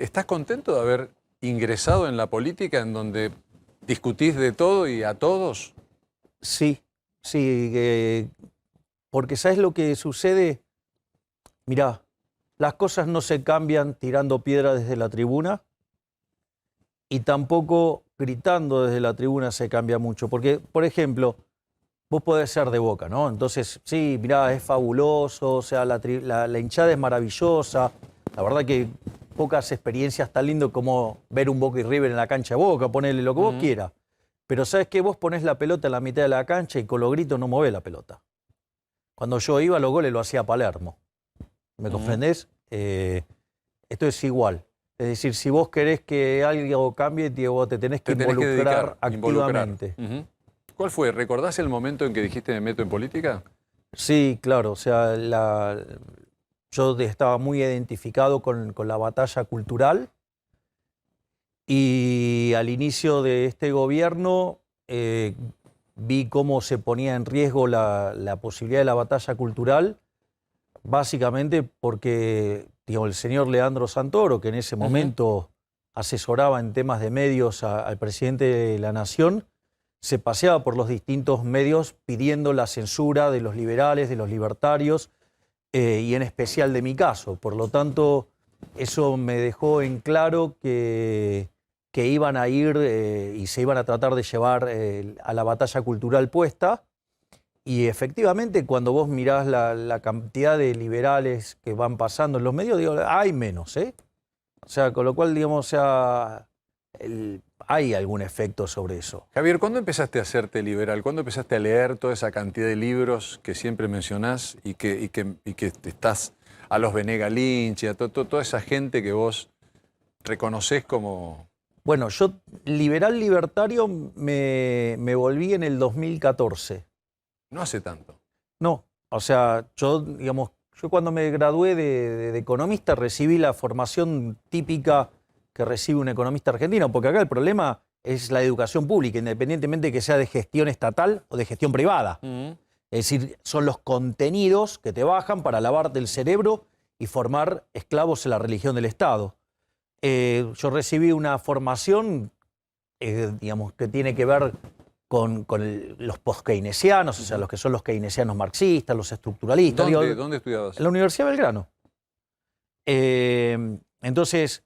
¿Estás contento de haber ingresado en la política en donde discutís de todo y a todos? Sí, sí, porque ¿sabes lo que sucede? Mirá, las cosas no se cambian tirando piedra desde la tribuna y tampoco gritando desde la tribuna se cambia mucho. Porque, por ejemplo, vos podés ser de Boca, ¿no? Entonces, sí, mirá, es fabuloso, o sea, la hinchada es maravillosa. La verdad que pocas experiencias tan lindo como ver un Boca y River en la cancha de Boca, ponerle lo que vos quieras. Pero ¿sabes qué? Vos ponés la pelota en la mitad de la cancha y con los gritos no movés la pelota. Cuando yo iba, los goles lo hacía Palermo. ¿Me comprendés? Esto es igual. Es decir, si vos querés que algo cambie, vos te tenés que involucrar activamente. ¿Cuál fue? ¿Recordás el momento en que dijiste me meto en política? Sí, claro. O sea, yo estaba muy identificado con la batalla cultural y al inicio de este gobierno vi cómo se ponía en riesgo la posibilidad de la batalla cultural, básicamente porque el señor Leandro Santoro, que en ese momento asesoraba en temas de medios al presidente de la Nación, se paseaba por los distintos medios pidiendo la censura de los liberales, de los libertarios, y en especial de mi caso. Por lo tanto, eso me dejó en claro que iban a ir y se iban a tratar de llevar a la batalla cultural puesta. Y efectivamente, cuando vos mirás la cantidad de liberales que van pasando en los medios, digo, hay menos, ¿eh? O sea, con lo cual, digamos, o sea, hay algún efecto sobre eso. Javier, ¿cuándo empezaste a hacerte liberal? ¿Cuándo empezaste a leer toda esa cantidad de libros que siempre mencionás y que estás a los Venegas Lynch y a toda esa gente que vos reconocés como... Bueno, yo liberal libertario me volví en el 2014. No hace tanto. No, o sea, yo cuando me gradué de economista recibí la formación típica que recibe un economista argentino, porque acá el problema es la educación pública, independientemente de que sea de gestión estatal o de gestión privada. Es decir, son los contenidos que te bajan para lavarte el cerebro y formar esclavos en la religión del Estado. Yo recibí una formación, que tiene que ver con los post-keynesianos, o sea, los que son los keynesianos marxistas, los estructuralistas. ¿Dónde estudiabas? En la Universidad de Belgrano. Entonces,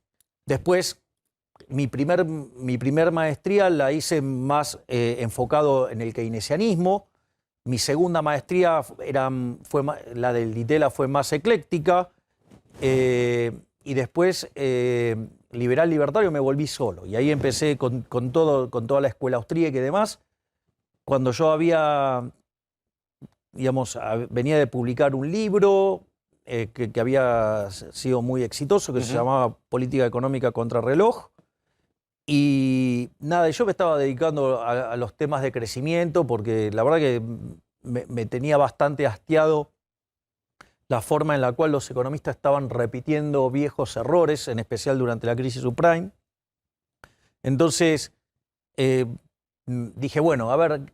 después, mi primer maestría la hice más enfocado en el keynesianismo. Mi segunda maestría, la del Ditela, fue más ecléctica. Y después, liberal libertario, me volví solo. Y ahí empecé con toda la escuela austríaca y demás. Cuando yo venía de publicar un libro que había sido muy exitoso, que se llamaba Política Económica Contrarreloj. Y nada, yo me estaba dedicando a los temas de crecimiento, porque la verdad que me tenía bastante hastiado la forma en la cual los economistas estaban repitiendo viejos errores, en especial durante la crisis subprime. Entonces, dije, bueno, a ver,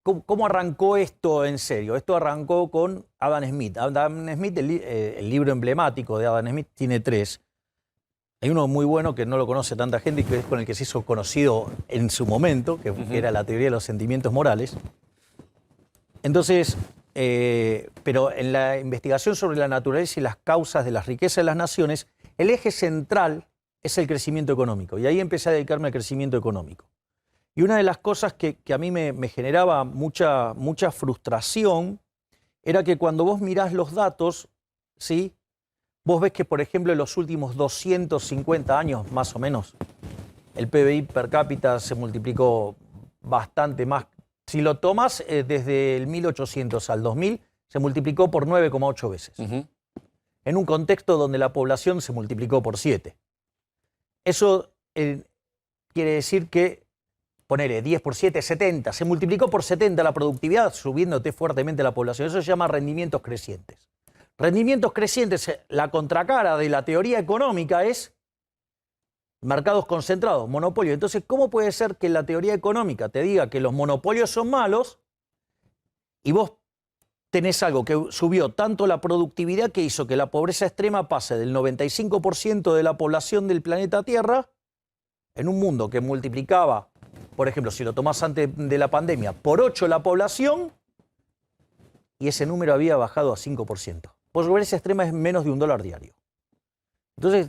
¿cómo arrancó esto en serio? Esto arrancó con Adam Smith. Adam Smith, el libro emblemático de Adam Smith, tiene 3. Hay uno muy bueno que no lo conoce tanta gente y que es con el que se hizo conocido en su momento, que era la teoría de los sentimientos morales. Entonces, pero en la investigación sobre la naturaleza y las causas de las riquezas de las naciones, el eje central es el crecimiento económico. Y ahí empecé a dedicarme al crecimiento económico. Y una de las cosas que a mí me generaba mucha frustración era que cuando vos mirás los datos, ¿sí?, vos ves que, por ejemplo, en los últimos 250 años, más o menos, el PBI per cápita se multiplicó bastante más. Si lo tomas desde el 1800 al 2000, se multiplicó por 9,8 veces. En un contexto donde la población se multiplicó por 7. Eso quiere decir que, ponele 10 por 7, 70. Se multiplicó por 70 la productividad, subiéndote fuertemente la población. Eso se llama rendimientos crecientes. Rendimientos crecientes, la contracara de la teoría económica es mercados concentrados, monopolio. Entonces, ¿cómo puede ser que la teoría económica te diga que los monopolios son malos y vos tenés algo que subió tanto la productividad que hizo que la pobreza extrema pase del 95% de la población del planeta Tierra en un mundo que multiplicaba, por ejemplo, si lo tomás antes de la pandemia, por 8 la población, y ese número había bajado a 5%. Pobreza extrema es menos de $1 diario. Entonces,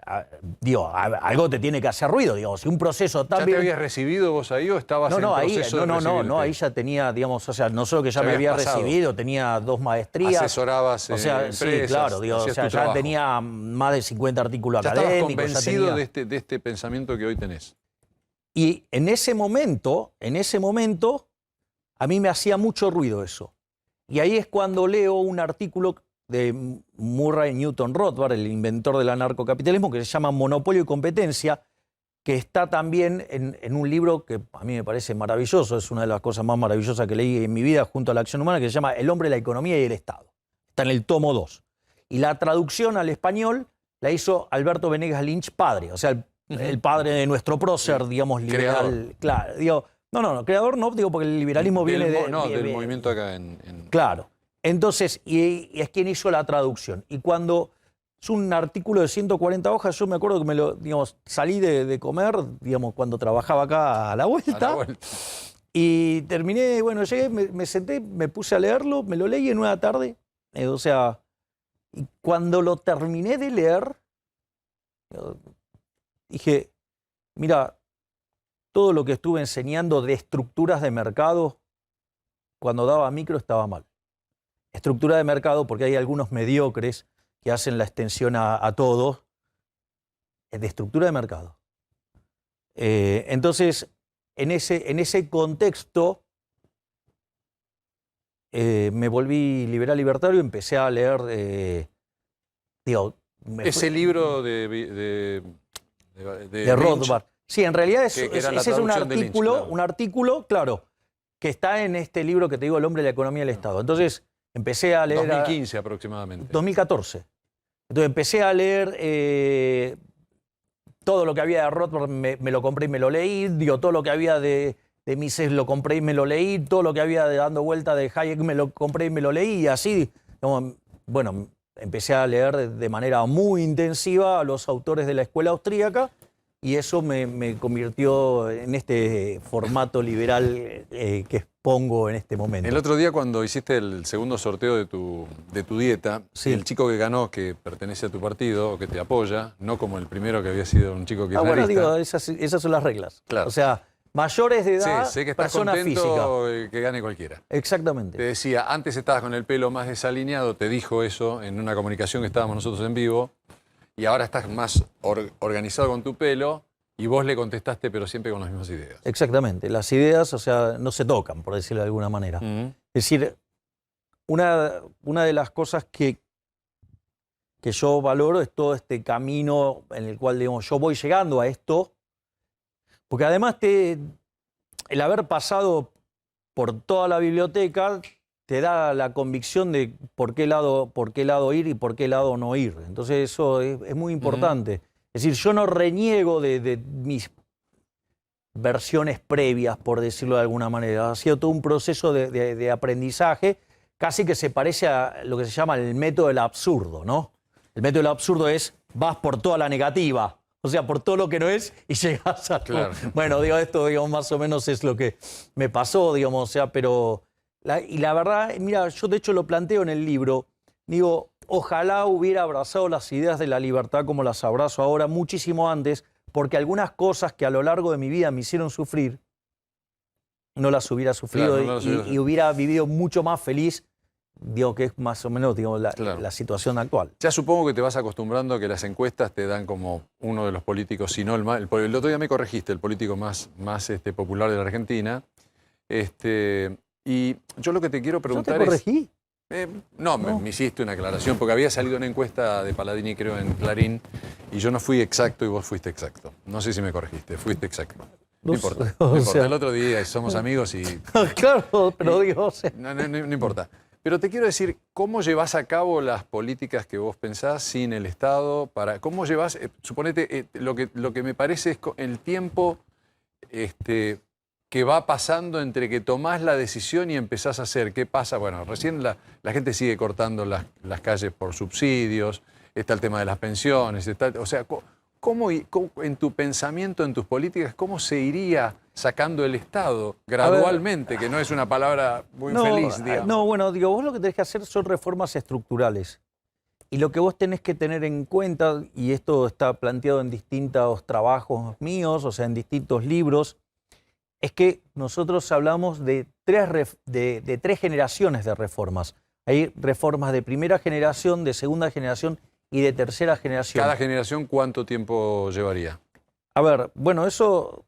algo te tiene que hacer ruido, digo, si un proceso tan... ¿Ya te habías recibido vos ahí o estabas en proceso de recibirte? Ahí ya tenía, digamos, o sea, no solo que ya me había recibido, tenía 2 maestrías. Asesorabas empresas, sí, claro, digo, o sea, ya tenía más de 50 artículos académicos. Estabas convencido de este pensamiento que hoy tenés. Y en ese momento, a mí me hacía mucho ruido eso. Y ahí es cuando leo un artículo de Murray Newton Rothbard, el inventor del anarcocapitalismo, que se llama Monopolio y Competencia, que está también en un libro que a mí me parece maravilloso, es una de las cosas más maravillosas que leí en mi vida junto a la acción humana, que se llama El hombre, la economía y el Estado. Está en el tomo 2. Y la traducción al español la hizo Alberto Venegas Lynch padre, o sea, el padre de nuestro prócer, digamos, liberal. Creador. Claro, digo, no, creador no, digo, porque el liberalismo viene de... No, del movimiento acá en... Claro. Entonces, y es quien hizo la traducción. Y cuando es un artículo de 140 hojas, yo me acuerdo que salí de comer, digamos, cuando trabajaba acá a la vuelta. Y terminé, bueno, llegué, me senté, me puse a leerlo, me lo leí en una tarde. O sea, y cuando lo terminé de leer, dije, mira, todo lo que estuve enseñando de estructuras de mercado, cuando daba micro estaba mal. Estructura de mercado, porque hay algunos mediocres que hacen la extensión a todo, es de estructura de mercado. Entonces, en ese contexto, me volví liberal libertario, empecé a leer, ese libro de Rothbard. Sí, en realidad ese es un Lynch, artículo, claro, que está en este libro que te digo, El hombre, la economía y el Estado. Entonces, empecé a leer... 2015 aproximadamente. 2014. Entonces empecé a leer todo lo que había de Rothbard, me lo compré y me lo leí. Todo lo que había de Mises lo compré y me lo leí. Todo lo que había de Dando Vuelta de Hayek me lo compré y me lo leí. Y así, bueno, empecé a leer de manera muy intensiva a los autores de la escuela austríaca. Y eso me convirtió en este formato liberal que expongo en este momento. El otro día cuando hiciste el segundo sorteo de tu dieta, sí, el chico que ganó, que pertenece a tu partido o que te apoya, no como el primero que había sido un chico kirchnerista. Bueno, digo, esas son las reglas. Claro. O sea, mayores de edad, sé que estás persona contento física. Que gane cualquiera. Exactamente. Te decía, antes estabas con el pelo más desalineado, te dijo eso en una comunicación que estábamos nosotros en vivo, y ahora estás más organizado con tu pelo y vos le contestaste, pero siempre con las mismas ideas. Exactamente. Las ideas, o sea, no se tocan, por decirlo de alguna manera. Es decir, una de las cosas que yo valoro es todo este camino en el cual, digamos, yo voy llegando a esto, porque además el haber pasado por toda la biblioteca te da la convicción de por qué lado ir y por qué lado no ir. Entonces eso es muy importante. Es decir, yo no reniego de mis versiones previas, por decirlo de alguna manera. Ha sido todo un proceso de aprendizaje, casi que se parece a lo que se llama el método del absurdo, ¿no? El método del absurdo es, vas por toda la negativa, o sea, por todo lo que no es y llegas a... Claro. Bueno, esto más o menos es lo que me pasó, digamos, o sea, pero... Y la verdad, mira, yo de hecho lo planteo en el libro, digo, ojalá hubiera abrazado las ideas de la libertad como las abrazo ahora, muchísimo antes, porque algunas cosas que a lo largo de mi vida me hicieron sufrir, no las hubiera sufrido, claro, y hubiera vivido mucho más feliz, digo, que es más o menos, digo, la situación actual. Ya supongo que te vas acostumbrando a que las encuestas te dan como uno de los políticos, si no el otro día me corregiste, el político más popular de la Argentina. Y yo lo que te quiero preguntar ¿Yo te corregí? No. Me hiciste una aclaración, porque había salido una encuesta de Palladini, creo, en Clarín, y yo no fui exacto y vos fuiste exacto. No sé si me corregiste, fuiste exacto. No importa. No importa. El otro día somos amigos y... Claro, pero digo... No importa. Pero te quiero decir, ¿cómo llevas a cabo las políticas que vos pensás sin el Estado? ¿Cómo llevas, suponete, lo que me parece es el tiempo que va pasando entre que tomás la decisión y empezás a hacer? ¿Qué pasa? Bueno, recién la gente sigue cortando las calles por subsidios, está el tema de las pensiones, o sea, ¿cómo en tu pensamiento, en tus políticas, cómo se iría sacando el Estado gradualmente, que no es una palabra muy feliz, digamos? No, bueno, digo, vos lo que tenés que hacer son reformas estructurales. Y lo que vos tenés que tener en cuenta, y esto está planteado en distintos trabajos míos, o sea, en distintos libros, es que nosotros hablamos de tres generaciones de reformas. Hay reformas de primera generación, de segunda generación y de tercera generación. ¿Cada generación cuánto tiempo llevaría? A ver, bueno, eso,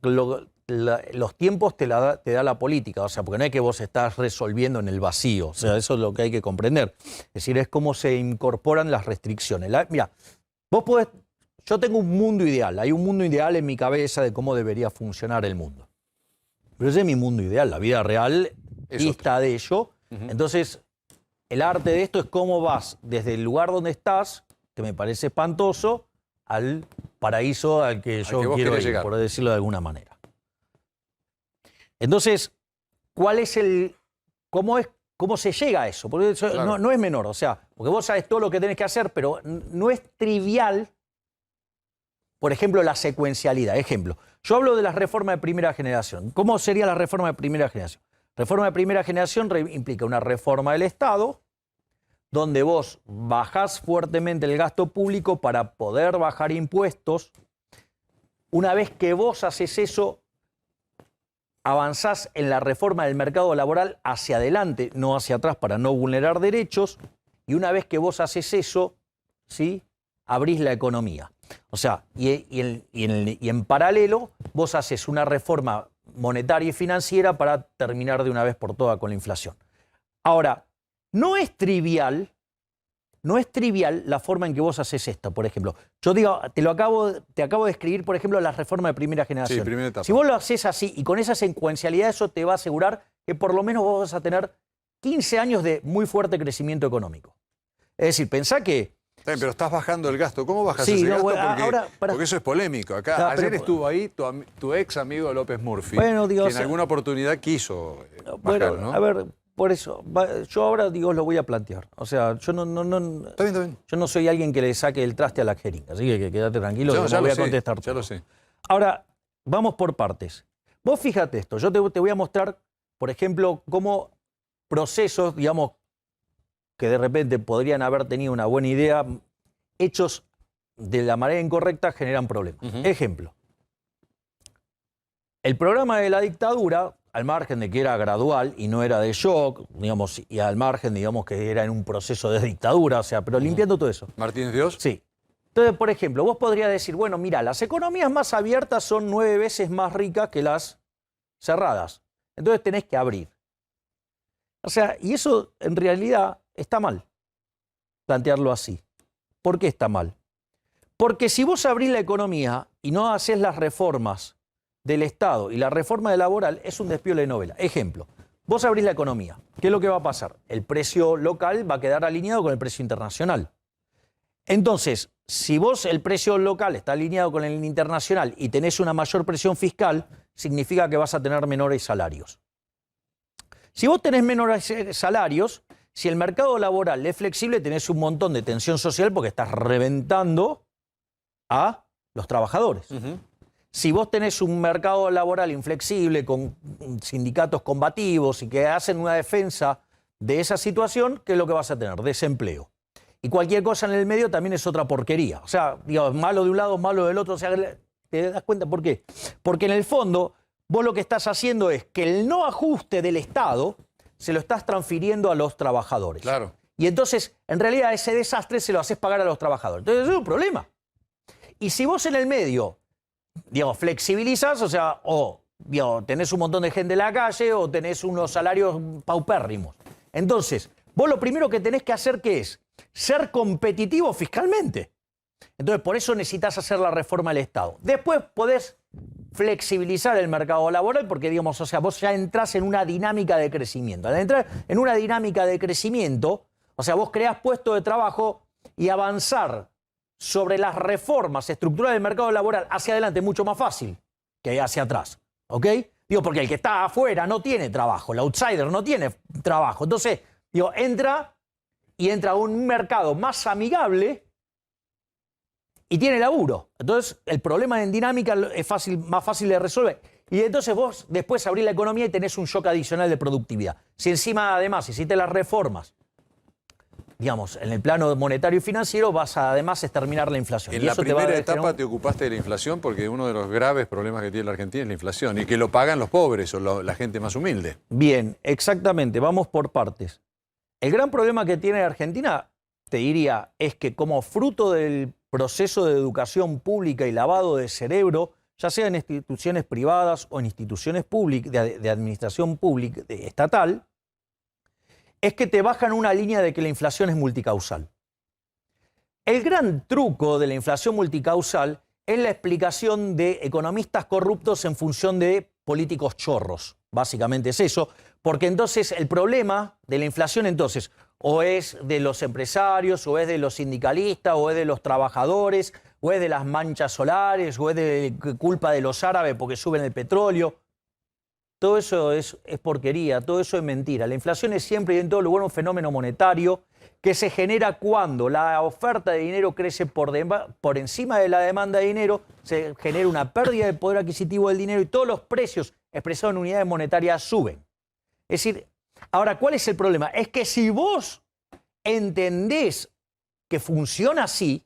los tiempos te da la política, o sea, porque no es que vos estás resolviendo en el vacío, o sea, eso es lo que hay que comprender. Es decir, es cómo se incorporan las restricciones. Mira, vos podés, yo tengo un mundo ideal, hay un mundo ideal en mi cabeza de cómo debería funcionar el mundo. Pero ese es mi mundo ideal, la vida real dista de ello. Entonces, el arte de esto es cómo vas desde el lugar donde estás, que me parece espantoso, al paraíso al que yo quiero ir, llegar, por decirlo de alguna manera. Entonces, ¿cómo se llega a eso? Porque eso claro, no es menor, o sea, porque vos sabés todo lo que tenés que hacer, pero no es trivial, por ejemplo, la secuencialidad. Ejemplo, yo hablo de la reforma de primera generación. ¿Cómo sería la reforma de primera generación? Reforma de primera generación implica una reforma del Estado, donde vos bajás fuertemente el gasto público para poder bajar impuestos. Una vez que vos haces eso, avanzás en la reforma del mercado laboral hacia adelante, no hacia atrás, para no vulnerar derechos. Y una vez que vos haces eso, ¿sí?, abrís la economía. O sea, y en paralelo, vos haces una reforma monetaria y financiera para terminar de una vez por todas con la inflación. Ahora, no es trivial la forma en que vos haces esto, por ejemplo. Yo digo, te acabo de escribir, por ejemplo, la reforma de primera generación. Sí, primera etapa. Si vos lo haces así y con esa secuencialidad, eso te va a asegurar que por lo menos vos vas a tener 15 años de muy fuerte crecimiento económico. Es decir, pensá que... Pero estás bajando el gasto. ¿Cómo bajas ese gasto? Porque eso es polémico. Acá, ayer estuvo ahí tu ex amigo López Murphy, que en alguna oportunidad quiso bajar, ¿no? A ver, por eso, yo ahora, digo, lo voy a plantear. O sea, yo Está bien. Yo no soy alguien que le saque el traste a la jeringa, así que quédate tranquilo, que no voy a contestar. Ya lo sé. Ahora, vamos por partes. Vos fíjate esto, yo te voy a mostrar, por ejemplo, cómo procesos, digamos, que de repente podrían haber tenido una buena idea, hechos de la manera incorrecta, generan problemas. Ejemplo, el programa de la dictadura, al margen de que era gradual y no era de shock, digamos, y al margen, digamos, que era en un proceso de dictadura, o sea, pero limpiando todo eso. ¿Martínez Dios? Sí. Entonces, por ejemplo, vos podrías decir, bueno, mira, las economías más abiertas son 9 veces más ricas que las cerradas. Entonces tenés que abrir. O sea, y eso en realidad está mal, plantearlo así. ¿Por qué está mal? Porque si vos abrís la economía y no haces las reformas del Estado y la reforma laboral, es un despiole de novela. Ejemplo, vos abrís la economía. ¿Qué es lo que va a pasar? El precio local va a quedar alineado con el precio internacional. Entonces, si vos el precio local está alineado con el internacional y tenés una mayor presión fiscal, significa que vas a tener menores salarios. Si vos tenés menores salarios, si el mercado laboral es flexible, tenés un montón de tensión social porque estás reventando a los trabajadores. Si vos tenés un mercado laboral inflexible con sindicatos combativos y que hacen una defensa de esa situación, ¿qué es lo que vas a tener? Desempleo. Y cualquier cosa en el medio también es otra porquería. O sea, digamos, malo de un lado, malo del otro. O sea, ¿te das cuenta por qué? Porque en el fondo, vos lo que estás haciendo es que el no ajuste del Estado se lo estás transfiriendo a los trabajadores. Claro. Y entonces, en realidad, ese desastre se lo haces pagar a los trabajadores. Entonces, eso es un problema. Y si vos en el medio, digamos, flexibilizás, o sea, digamos, tenés un montón de gente en la calle o tenés unos salarios paupérrimos. Entonces, vos lo primero que tenés que hacer, ¿qué es? Ser competitivo fiscalmente. Entonces, por eso necesitas hacer la reforma del Estado. Después podés flexibilizar el mercado laboral porque, digamos, o sea, vos ya entrás en una dinámica de crecimiento. Al entrar en una dinámica de crecimiento, o sea, vos creás puestos de trabajo y avanzar sobre las reformas estructurales del mercado laboral hacia adelante es mucho más fácil que hacia atrás, ¿ok? Digo, porque el que está afuera no tiene trabajo, el outsider no tiene trabajo. Entonces, digo, entra a un mercado más amigable y tiene laburo. Entonces, el problema en dinámica es más fácil de resolver. Y entonces vos después abrís la economía y tenés un shock adicional de productividad. Si encima, además, hiciste las reformas, digamos, en el plano monetario y financiero, vas a además exterminar la inflación. En y la eso primera etapa te ocupaste de la inflación porque uno de los graves problemas que tiene la Argentina es la inflación y que lo pagan los pobres o la gente más humilde. Bien, exactamente, vamos por partes. El gran problema que tiene Argentina, te diría, es que como fruto del proceso de educación pública y lavado de cerebro, ya sea en instituciones privadas o en instituciones públicas, de administración pública, estatal, es que te bajan una línea de que la inflación es multicausal. El gran truco de la inflación multicausal es la explicación de economistas corruptos en función de políticos chorros. Básicamente es eso, porque entonces el problema de la inflación entonces o es de los empresarios, o es de los sindicalistas, o es de los trabajadores, o es de las manchas solares, o es de culpa de los árabes porque suben el petróleo. Todo eso es porquería, todo eso es mentira. La inflación es siempre y en todo lugar un fenómeno monetario que se genera cuando la oferta de dinero crece por encima de la demanda de dinero, se genera una pérdida de poder adquisitivo del dinero y todos los precios expresados en unidades monetarias suben. Es decir, ahora, ¿cuál es el problema? Es que si vos entendés que funciona así,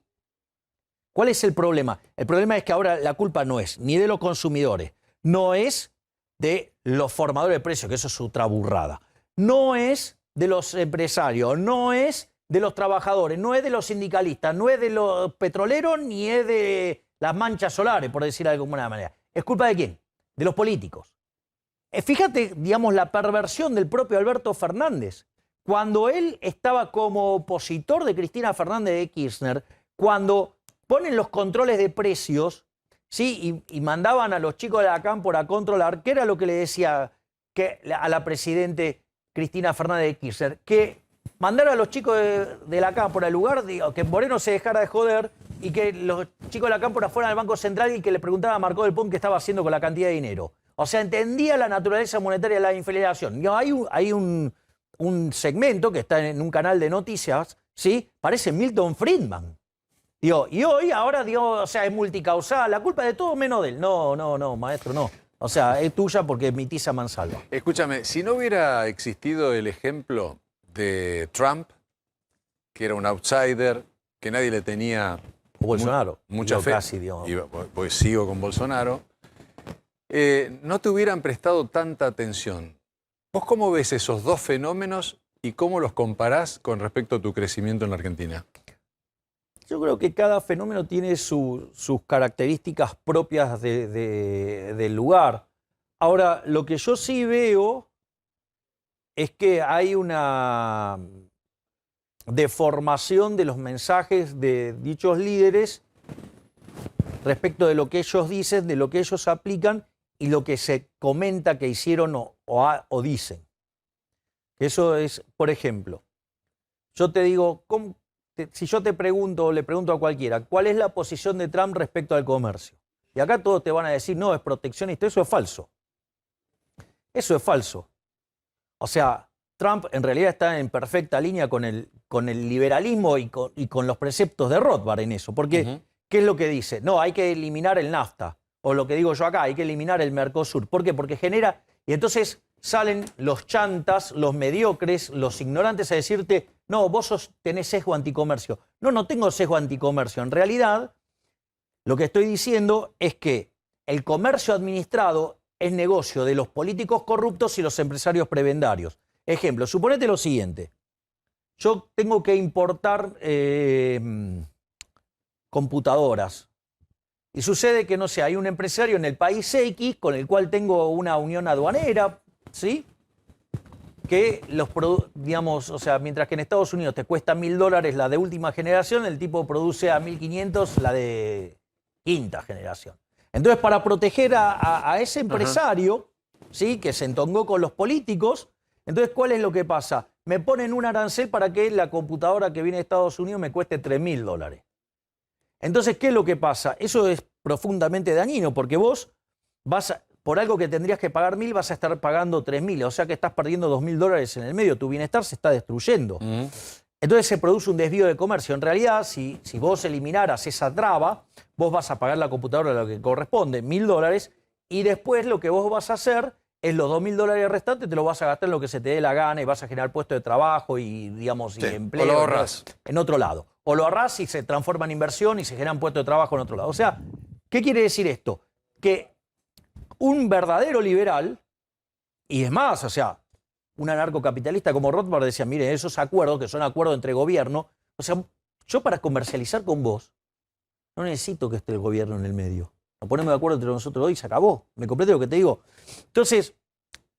¿cuál es el problema? El problema es que ahora la culpa no es ni de los consumidores, no es de los formadores de precios, que eso es otra burrada. No es de los empresarios, no es de los trabajadores, no es de los sindicalistas, no es de los petroleros, ni es de las manchas solares, por decirlo de alguna manera. ¿Es culpa de quién? De los políticos. Fíjate, digamos, la perversión del propio Alberto Fernández. Cuando él estaba como opositor de Cristina Fernández de Kirchner, cuando ponen los controles de precios, ¿sí? y mandaban a los chicos de la cámpora a controlar, ¿qué era lo que le decía a la presidente Cristina Fernández de Kirchner? Que mandara a los chicos de la cámpora al lugar, que Moreno se dejara de joder y que los chicos de la cámpora fueran al Banco Central y que le preguntaran a Marcó del Pont qué estaba haciendo con la cantidad de dinero. O sea, entendía la naturaleza monetaria de la inflación. Hay un segmento que está en un canal de noticias, ¿sí? Parece Milton Friedman. Y hoy, ahora, o sea, es multicausal, la culpa es de todo menos de él. No, maestro, no. O sea, es tuya porque emitís a mansalva. Escúchame, si no hubiera existido el ejemplo de Trump, que era un outsider, que nadie le tenía Bolsonaro, mucha fe, casi, digamos. Pues sigo con Bolsonaro, no te hubieran prestado tanta atención. ¿Vos cómo ves esos dos fenómenos y cómo los comparás con respecto a tu crecimiento en la Argentina? Yo creo que cada fenómeno tiene sus características propias del lugar. Ahora, lo que yo sí veo es que hay una deformación de los mensajes de dichos líderes respecto de lo que ellos dicen, de lo que ellos aplican y lo que se comenta que hicieron o dicen. Eso es, por ejemplo, yo te digo, si yo te pregunto o le pregunto a cualquiera, ¿cuál es la posición de Trump respecto al comercio? Y acá todos te van a decir, no, es proteccionista. Eso es falso. Eso es falso. O sea, Trump en realidad está en perfecta línea con el liberalismo y con los preceptos de Rothbard en eso. Porque, ¿qué es lo que dice? No, hay que eliminar el NAFTA. O lo que digo yo acá, hay que eliminar el Mercosur. ¿Por qué? Porque genera... Y entonces salen los chantas, los mediocres, los ignorantes a decirte, no, vos tenés sesgo anticomercio. No tengo sesgo anticomercio. En realidad, lo que estoy diciendo es que el comercio administrado es negocio de los políticos corruptos y los empresarios prebendarios. Ejemplo, suponete lo siguiente. Yo tengo que importar computadoras. Y sucede que, no sé, hay un empresario en el país X con el cual tengo una unión aduanera, ¿sí? Que digamos, o sea, mientras que en Estados Unidos te cuesta $1000 la de última generación, el tipo produce a 1500 la de quinta generación. Entonces, para proteger a ese empresario, ¿sí? Que se entongó con los políticos, entonces, ¿cuál es lo que pasa? Me ponen un arancel para que la computadora que viene de Estados Unidos me cueste $3000. Entonces, ¿qué es lo que pasa? Eso es profundamente dañino porque vos por algo que tendrías que pagar 1.000 vas a estar pagando 3.000. O sea que estás perdiendo $2.000 en el medio. Tu bienestar se está destruyendo. Entonces se produce un desvío de comercio. En realidad, si vos eliminaras esa traba, vos vas a pagar la computadora lo que corresponde, $1.000, y después lo que vos vas a hacer es los $2.000 restantes te lo vas a gastar en lo que se te dé la gana y vas a generar puestos de trabajo y, digamos, y empleo. O lo ahorrás. En otro lado. O lo ahorrás y se transforma en inversión y se generan puestos de trabajo en otro lado. O sea, ¿qué quiere decir esto? Que un verdadero liberal, y es más, o sea, un anarcocapitalista como Rothbard decía, mire, esos acuerdos, que son acuerdos entre gobierno, o sea, yo para comercializar con vos, no necesito que esté el gobierno en el medio. Nos ponemos de acuerdo entre nosotros hoy y se acabó. ¿Me comprende lo que te digo? Entonces,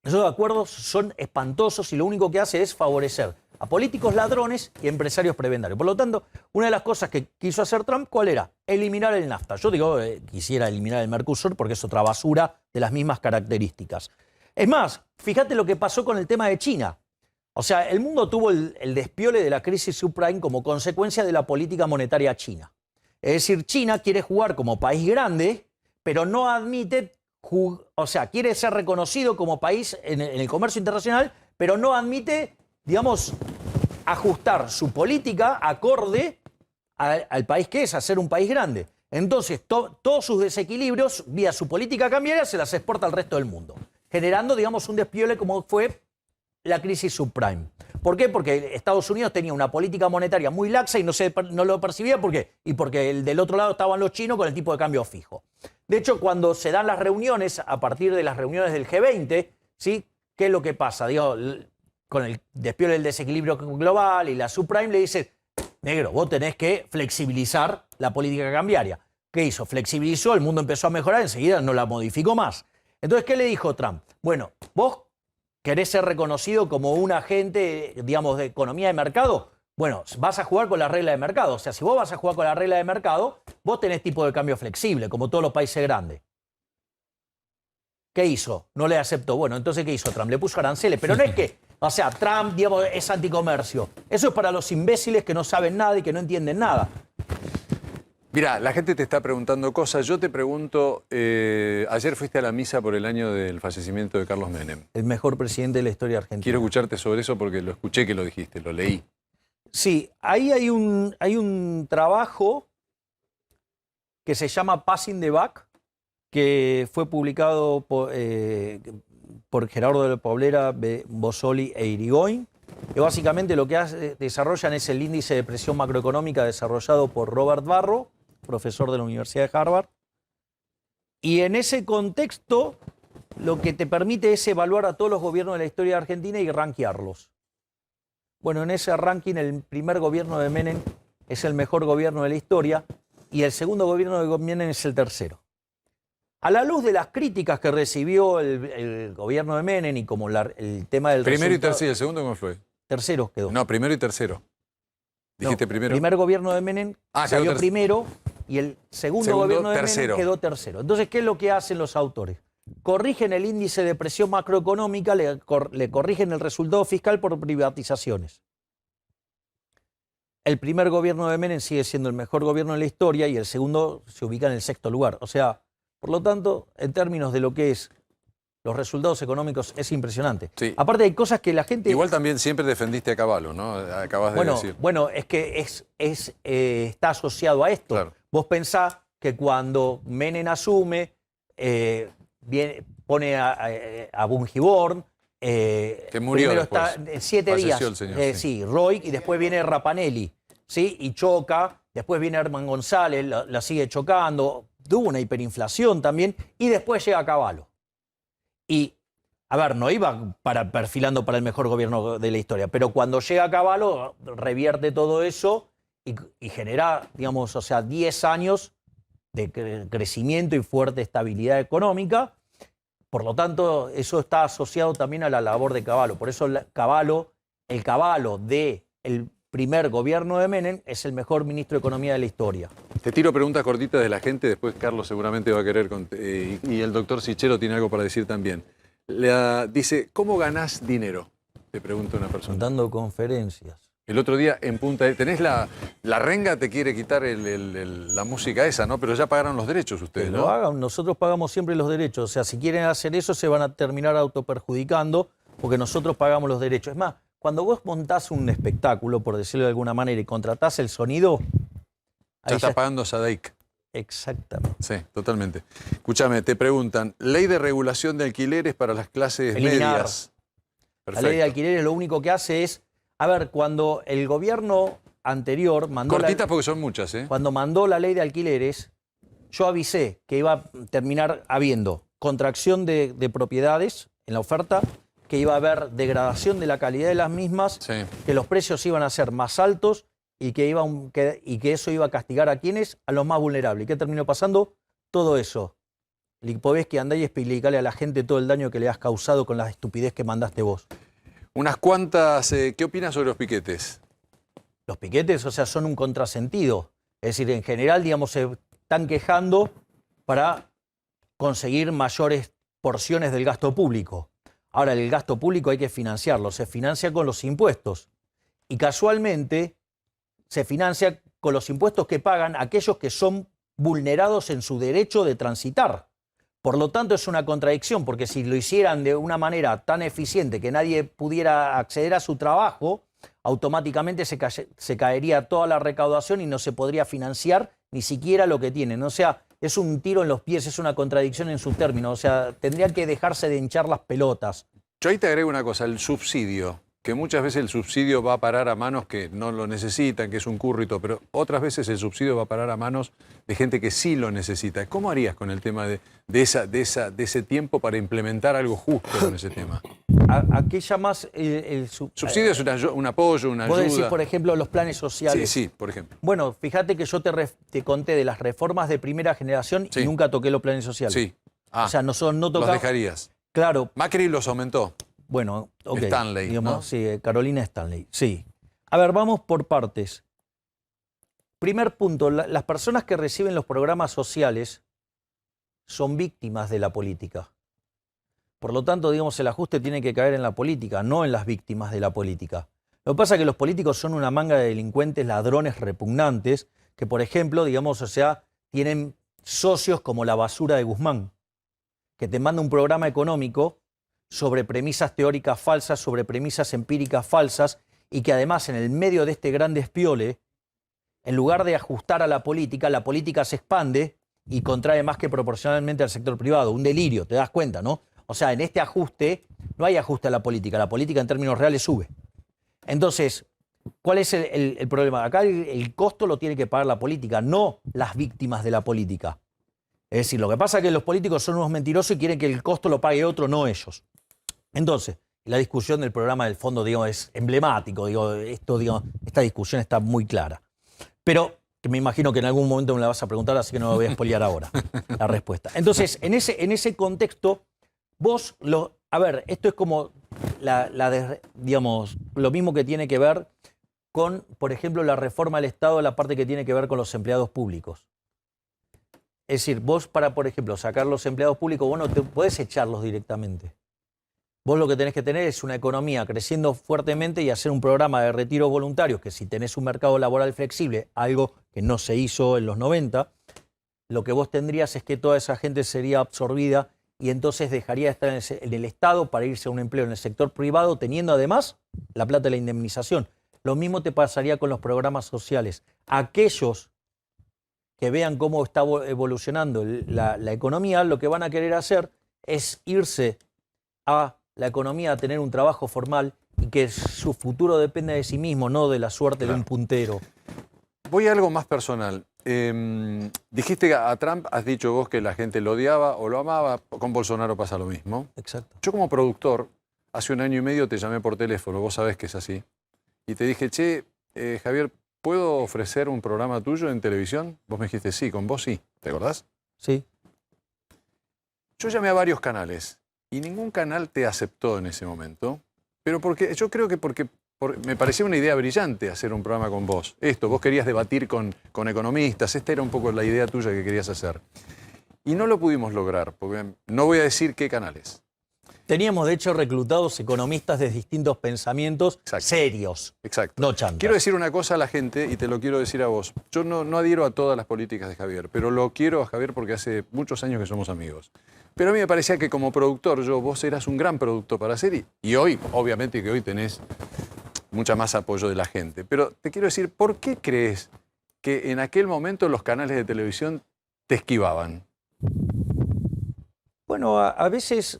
esos acuerdos son espantosos y lo único que hace es favorecer a políticos ladrones y empresarios prebendarios. Por lo tanto, una de las cosas que quiso hacer Trump, ¿cuál era? Eliminar el NAFTA. Yo digo, quisiera eliminar el Mercosur porque es otra basura de las mismas características. Es más, fíjate lo que pasó con el tema de China. O sea, el mundo tuvo el despiole de la crisis subprime como consecuencia de la política monetaria china. Es decir, China quiere jugar como país grande, pero no admite, o sea, quiere ser reconocido como país en el comercio internacional, pero no admite, digamos, ajustar su política acorde al país que es, a ser un país grande. Entonces, todos sus desequilibrios, vía su política cambiaria, se las exporta al resto del mundo, generando, digamos, un despiole como fue la crisis subprime. ¿Por qué? Porque Estados Unidos tenía una política monetaria muy laxa y no lo percibía. ¿Por qué? Y porque del otro lado estaban los chinos con el tipo de cambio fijo. De hecho, cuando se dan las reuniones, a partir de las reuniones del G20, ¿sí? ¿Qué es lo que pasa? Digo, con el despiole del desequilibrio global y la subprime, le dice, negro, vos tenés que flexibilizar la política cambiaria. ¿Qué hizo? Flexibilizó, el mundo empezó a mejorar, enseguida no la modificó más. Entonces, ¿qué le dijo Trump? Bueno, vos querés ser reconocido como un agente, digamos, de economía de mercado. Bueno, vas a jugar con la regla de mercado. O sea, si vos vas a jugar con la regla de mercado, vos tenés tipo de cambio flexible, como todos los países grandes. ¿Qué hizo? No le aceptó. Bueno, entonces, ¿qué hizo Trump? Le puso aranceles. Pero no es que, o sea, Trump, digamos, es anticomercio. Eso es para los imbéciles que no saben nada y que no entienden nada. Mirá, la gente te está preguntando cosas. Yo te pregunto, ayer fuiste a la misa por el año del fallecimiento de Carlos Menem. El mejor presidente de la historia argentina. Quiero escucharte sobre eso porque lo escuché que lo dijiste, lo leí. Sí, ahí hay un trabajo que se llama Passing the Buck, que fue publicado por Gerardo de la Poblera, Bossoli e Irigoyen, que básicamente lo que desarrollan es el índice de presión macroeconómica desarrollado por Robert Barro, profesor de la Universidad de Harvard, y en ese contexto lo que te permite es evaluar a todos los gobiernos de la historia de Argentina y rankearlos. Bueno, en ese ranking el primer gobierno de Menem es el mejor gobierno de la historia y el segundo gobierno de Menem es el tercero. A la luz de las críticas que recibió el gobierno de Menem y como el tema del Primero resultado, y tercero, ¿el segundo cómo fue? Tercero quedó. No, primero y tercero. ¿Dijiste primero? El primer gobierno de Menem salió primero y el segundo gobierno de Menem quedó tercero. Entonces, ¿qué es lo que hacen los autores? Corrigen el índice de presión macroeconómica, le corrigen el resultado fiscal por privatizaciones. El primer gobierno de Menem sigue siendo el mejor gobierno de la historia y el segundo se ubica en el sexto lugar. O sea, por lo tanto, en términos de lo que es los resultados económicos, es impresionante. Sí. Aparte hay cosas que la gente... Igual también siempre defendiste a Cavallo, ¿no? Acabas de decir. Bueno, es que está asociado a esto. Claro. Vos pensás que cuando Menem asume, pone a Bungiborn, que murió primero después. está 7 días, el señor, sí, Roy, y después viene Rapanelli, ¿sí? Y choca, después viene Herman González, la sigue chocando, tuvo una hiperinflación también, y después llega Cavallo. Y, a ver, no iba perfilando para el mejor gobierno de la historia, pero cuando llega Cavallo, revierte todo eso y genera, digamos, o sea, 10 años de crecimiento y fuerte estabilidad económica. Por lo tanto, eso está asociado también a la labor de Cavallo. Por eso el Cavallo del primer gobierno de Menem es el mejor ministro de Economía de la historia. Te tiro preguntas cortitas de la gente, después Carlos seguramente va a querer, y el doctor Sichero tiene algo para decir también. Dice, ¿cómo ganás dinero? Te pregunta una persona. Dando conferencias. El otro día en Punta del... Tenés la renga, te quiere quitar la música esa, ¿no? Pero ya pagaron los derechos ustedes, Que ¿no? lo hagan, nosotros pagamos siempre los derechos. O sea, si quieren hacer eso, se van a terminar autoperjudicando porque nosotros pagamos los derechos. Es más, cuando vos montás un espectáculo, por decirlo de alguna manera, y contratás el sonido... Ya está pagando Sadaic. Exactamente. Sí, totalmente. Escúchame, te preguntan, ley de regulación de alquileres para las clases Eliminar. medias. La ley de alquileres lo único que hace es... A ver, cuando el gobierno anterior mandó... Cortitas porque son muchas, ¿eh? Cuando mandó la ley de alquileres, yo avisé que iba a terminar habiendo contracción de propiedades en la oferta, que iba a haber degradación de la calidad de las mismas, Sí. que los precios iban a ser más altos y que eso iba a castigar a quienes, a los más vulnerables. ¿Y qué terminó pasando? Todo eso. Lipovetsky, andá y explicale a la gente todo el daño que le has causado con la estupidez que mandaste vos. Unas cuantas, ¿qué opinas sobre los piquetes? Los piquetes, o sea, son un contrasentido. Es decir, en general, digamos, se están quejando para conseguir mayores porciones del gasto público. Ahora, el gasto público hay que financiarlo. Se financia con los impuestos. Y casualmente se financia con los impuestos que pagan aquellos que son vulnerados en su derecho de transitar. Por lo tanto, es una contradicción, porque si lo hicieran de una manera tan eficiente que nadie pudiera acceder a su trabajo, automáticamente se caería toda la recaudación y no se podría financiar ni siquiera lo que tienen. O sea, es un tiro en los pies, es una contradicción en su término. O sea, tendrían que dejarse de hinchar las pelotas. Yo ahí te agrego una cosa, el subsidio, que muchas veces el subsidio va a parar a manos que no lo necesitan, que es un currito, pero otras veces el subsidio va a parar a manos de gente que sí lo necesita. ¿Cómo harías con el tema de ese tiempo para implementar algo justo con ese tema? ¿A qué llamás el Subsidio es un apoyo, una ayuda. Vos decís, por ejemplo, los planes sociales. Sí, por ejemplo. Bueno, fíjate que yo te conté de las reformas de primera generación y nunca toqué los planes sociales. Sí. O sea, nosotros no tocamos. Los dejarías. Claro. Macri los aumentó. Bueno, ok. Stanley, digamos, ¿no? Sí, Carolina Stanley, sí. A ver, vamos por partes. Primer punto, las personas que reciben los programas sociales son víctimas de la política. Por lo tanto, digamos, el ajuste tiene que caer en la política, no en las víctimas de la política. Lo que pasa es que los políticos son una manga de delincuentes, ladrones repugnantes, que, por ejemplo, digamos, o sea, tienen socios como la basura de Guzmán, que te manda un programa económico sobre premisas teóricas falsas, sobre premisas empíricas falsas, y que además en el medio de este gran despiole, en lugar de ajustar a la política se expande y contrae más que proporcionalmente al sector privado. Un delirio, te das cuenta, ¿no? O sea, en este ajuste no hay ajuste a la política en términos reales sube. Entonces, ¿cuál es el problema? Acá el costo lo tiene que pagar la política, no las víctimas de la política. Es decir, lo que pasa es que los políticos son unos mentirosos y quieren que el costo lo pague otro, no ellos. Entonces, la discusión del programa del fondo, digamos, es emblemático. Esta discusión está muy clara. Pero que me imagino que en algún momento me la vas a preguntar, así que no me voy a spoilear ahora la respuesta. Entonces, en ese contexto, a ver, esto es como digamos, lo mismo que tiene que ver con, por ejemplo, la reforma del Estado, la parte que tiene que ver con los empleados públicos. Es decir, vos para, por ejemplo, sacar los empleados públicos, vos no te podés echarlos directamente. Vos lo que tenés que tener es una economía creciendo fuertemente y hacer un programa de retiros voluntarios, que si tenés un mercado laboral flexible, algo que no se hizo en los 90, lo que vos tendrías es que toda esa gente sería absorbida y entonces dejaría de estar en el Estado para irse a un empleo en el sector privado, teniendo además la plata de la indemnización. Lo mismo te pasaría con los programas sociales. Aquellos que vean cómo está evolucionando la economía, lo que van a querer hacer es irse a la economía, a tener un trabajo formal y que su futuro dependa de sí mismo, no de la suerte de un puntero. Voy a algo más personal. Dijiste que a Trump has dicho vos que la gente lo odiaba o lo amaba. Con Bolsonaro pasa lo mismo. Exacto. Yo como productor, hace 1 año y medio te llamé por teléfono, vos sabés que es así. Y te dije, che, Javier, ¿puedo ofrecer un programa tuyo en televisión? Vos me dijiste, sí, con vos sí. ¿Te acordás? Sí. Yo llamé a varios canales y ningún canal te aceptó en ese momento. Pero yo creo que porque me parecía una idea brillante hacer un programa con vos. Vos querías debatir con economistas, esta era un poco la idea tuya que querías hacer. Y no lo pudimos lograr, porque no voy a decir qué canales. Teníamos, de hecho, reclutados economistas de distintos pensamientos serios, Exacto. no chantas. Quiero decir una cosa a la gente y te lo quiero decir a vos. Yo no adhiero a todas las políticas de Javier, pero lo quiero a Javier porque hace muchos años que somos amigos. Pero a mí me parecía que como productor, vos eras un gran producto para hacer y hoy, obviamente que hoy tenés mucha más apoyo de la gente. Pero te quiero decir, ¿por qué crees que en aquel momento los canales de televisión te esquivaban? Bueno, a veces,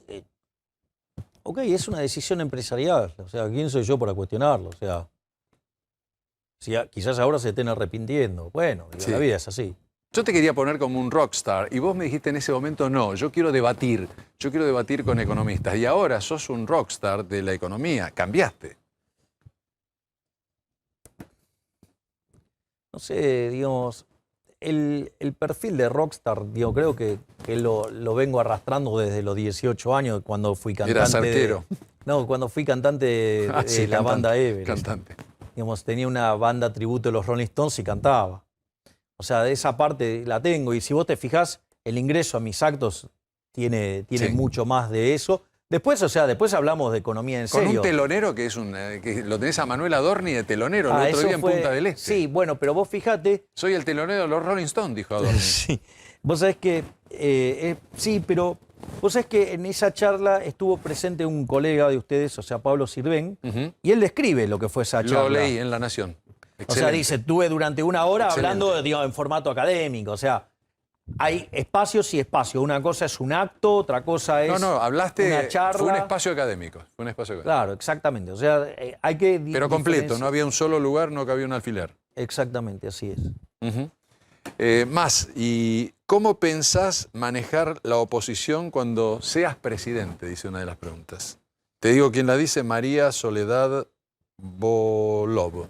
ok, es una decisión empresarial. O sea, ¿quién soy yo para cuestionarlo? O sea, quizás ahora se estén arrepintiendo. Bueno, Sí. La vida es así. Yo te quería poner como un rockstar y vos me dijiste en ese momento, no, yo quiero debatir con economistas. Y ahora sos un rockstar de la economía, cambiaste. No sé, digamos, el perfil de rockstar, digo, creo que lo vengo arrastrando desde los 18 años, cuando fui cantante. Eras arquero. No, cuando fui cantante de la cantante, banda Everest. Cantante. Digamos, tenía una banda tributo de los Rolling Stones y cantaba. O sea, de esa parte la tengo. Y si vos te fijás, el ingreso a mis actos tiene Sí. mucho más de eso. Después, o sea, después hablamos de economía en serio. Con un telonero que es que lo tenés a Manuel Adorni de telonero el otro eso día en Punta del Este. Sí, bueno, pero vos fijate. Soy el telonero de los Rolling Stones, dijo Adorni. Sí. Vos sabés que, sí, pero vos sabés que en esa charla estuvo presente un colega de ustedes, o sea, Pablo Sirven, y él describe lo que fue esa charla. Lo leí en La Nación. O sea, dice, tuve durante una hora Excelente. hablando, digamos, en formato académico. O sea, hay espacios y espacios. Una cosa es un acto, otra cosa es hablaste, una charla. fue un espacio académico. Fue un espacio académico. Claro, exactamente. O sea, hay que... Pero completo, no había un solo lugar, no cabía un alfiler. Exactamente, así es. Ujú. Más, ¿y cómo pensás manejar la oposición cuando seas presidente? Dice una de las preguntas. Te digo quién la dice, María Soledad Bolov.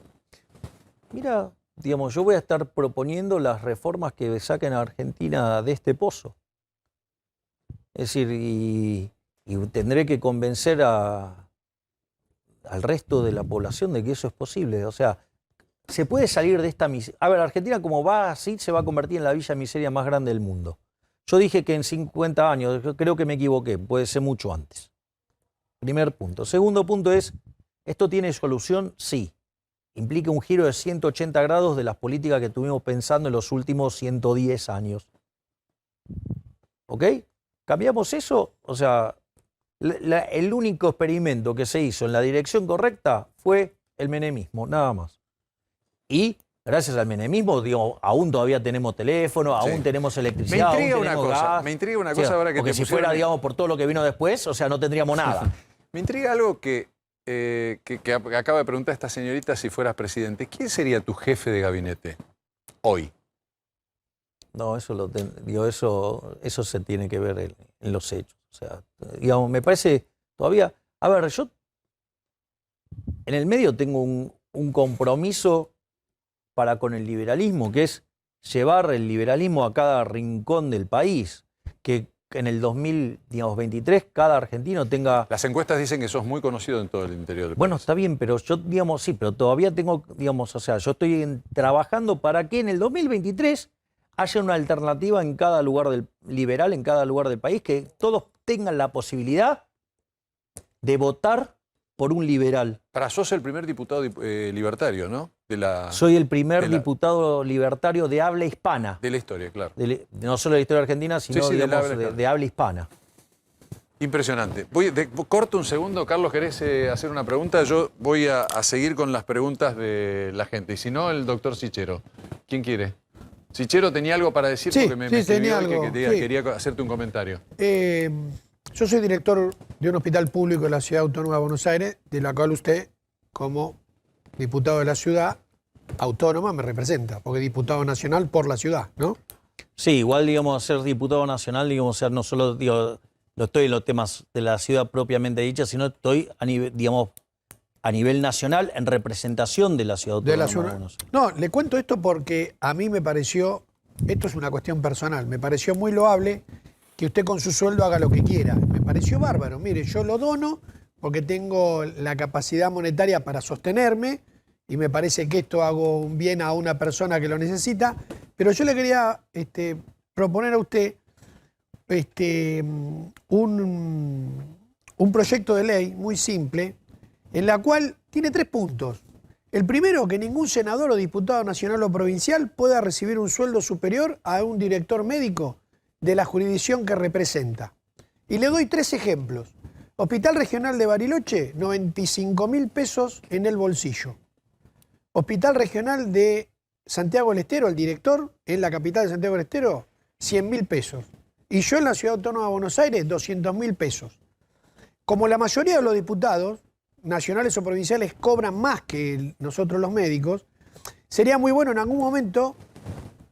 Mira, digamos, yo voy a estar proponiendo las reformas que saquen a Argentina de este pozo. Es decir, y tendré que convencer al resto de la población de que eso es posible. O sea, se puede salir de esta miseria. A ver, Argentina como va así se va a convertir en la villa miseria más grande del mundo. Yo dije que en 50 años, creo que me equivoqué, puede ser mucho antes. Primer punto. Segundo punto es, ¿esto tiene solución? Sí. Implica un giro de 180 grados de las políticas que estuvimos pensando en los últimos 110 años. ¿Ok? ¿Cambiamos eso? O sea, el único experimento que se hizo en la dirección correcta fue el menemismo, nada más. Y gracias al menemismo, digo, aún todavía tenemos teléfono, aún tenemos electricidad, Me intriga aún una tenemos cosa, gas. me intriga una O sea, cosa ahora que porque te si pusieron fuera, digamos, por todo lo que vino después, o sea, no tendríamos nada. Me intriga algo que acaba de preguntar esta señorita si fueras presidente. ¿Quién sería tu jefe de gabinete hoy? No, eso se tiene que ver en los hechos. O sea, digamos, me parece todavía... A ver, yo en el medio tengo un compromiso para con el liberalismo, que es llevar el liberalismo a cada rincón del país, que en el 2023 cada argentino tenga... Las encuestas dicen que sos muy conocido en todo el interior del Bueno, país. está bien, pero yo, digamos, sí, pero todavía tengo, digamos, o sea, yo estoy trabajando para que en el 2023 haya una alternativa en cada lugar liberal, en cada lugar del país, que todos tengan la posibilidad de votar por un liberal. Sos el primer diputado libertario, ¿no? Soy el primer diputado libertario de habla hispana. De la historia, claro. No solo de la historia argentina, sino digamos, de habla hispana. Impresionante. Corto un segundo, Carlos, ¿querés hacer una pregunta? Yo voy a seguir con las preguntas de la gente. Y si no, el doctor Sichero. ¿Quién quiere? Sichero tenía algo para decir porque me escribió y quería hacerte un comentario. Yo soy director de un hospital público de la Ciudad Autónoma de Buenos Aires, de la cual usted, como diputado de la ciudad autónoma, me representa, porque diputado nacional por la ciudad, ¿no? Sí, igual, digamos, ser diputado nacional, digamos, ser no solo, digo, no estoy en los temas de la ciudad propiamente dicha, sino estoy a nivel, digamos, a nivel nacional en representación de la Ciudad Autónoma de Buenos Aires. No, le cuento esto porque a mí me pareció, esto es una cuestión personal, me pareció muy loable que usted con su sueldo haga lo que quiera. Me pareció bárbaro. Mire, yo lo dono porque tengo la capacidad monetaria para sostenerme y me parece que esto hago un bien a una persona que lo necesita. Pero yo le quería proponer a usted un proyecto de ley muy simple, en la cual tiene 3 puntos. El primero, que ningún senador o diputado nacional o provincial pueda recibir un sueldo superior a un director médico de la jurisdicción que representa. Y le doy 3 ejemplos. Hospital Regional de Bariloche, 95.000 pesos en el bolsillo. Hospital Regional de Santiago del Estero, el director, en la capital de Santiago del Estero, 100.000 pesos. Y yo en la Ciudad Autónoma de Buenos Aires, 200.000 pesos. Como la mayoría de los diputados, nacionales o provinciales, cobran más que nosotros los médicos, sería muy bueno en algún momento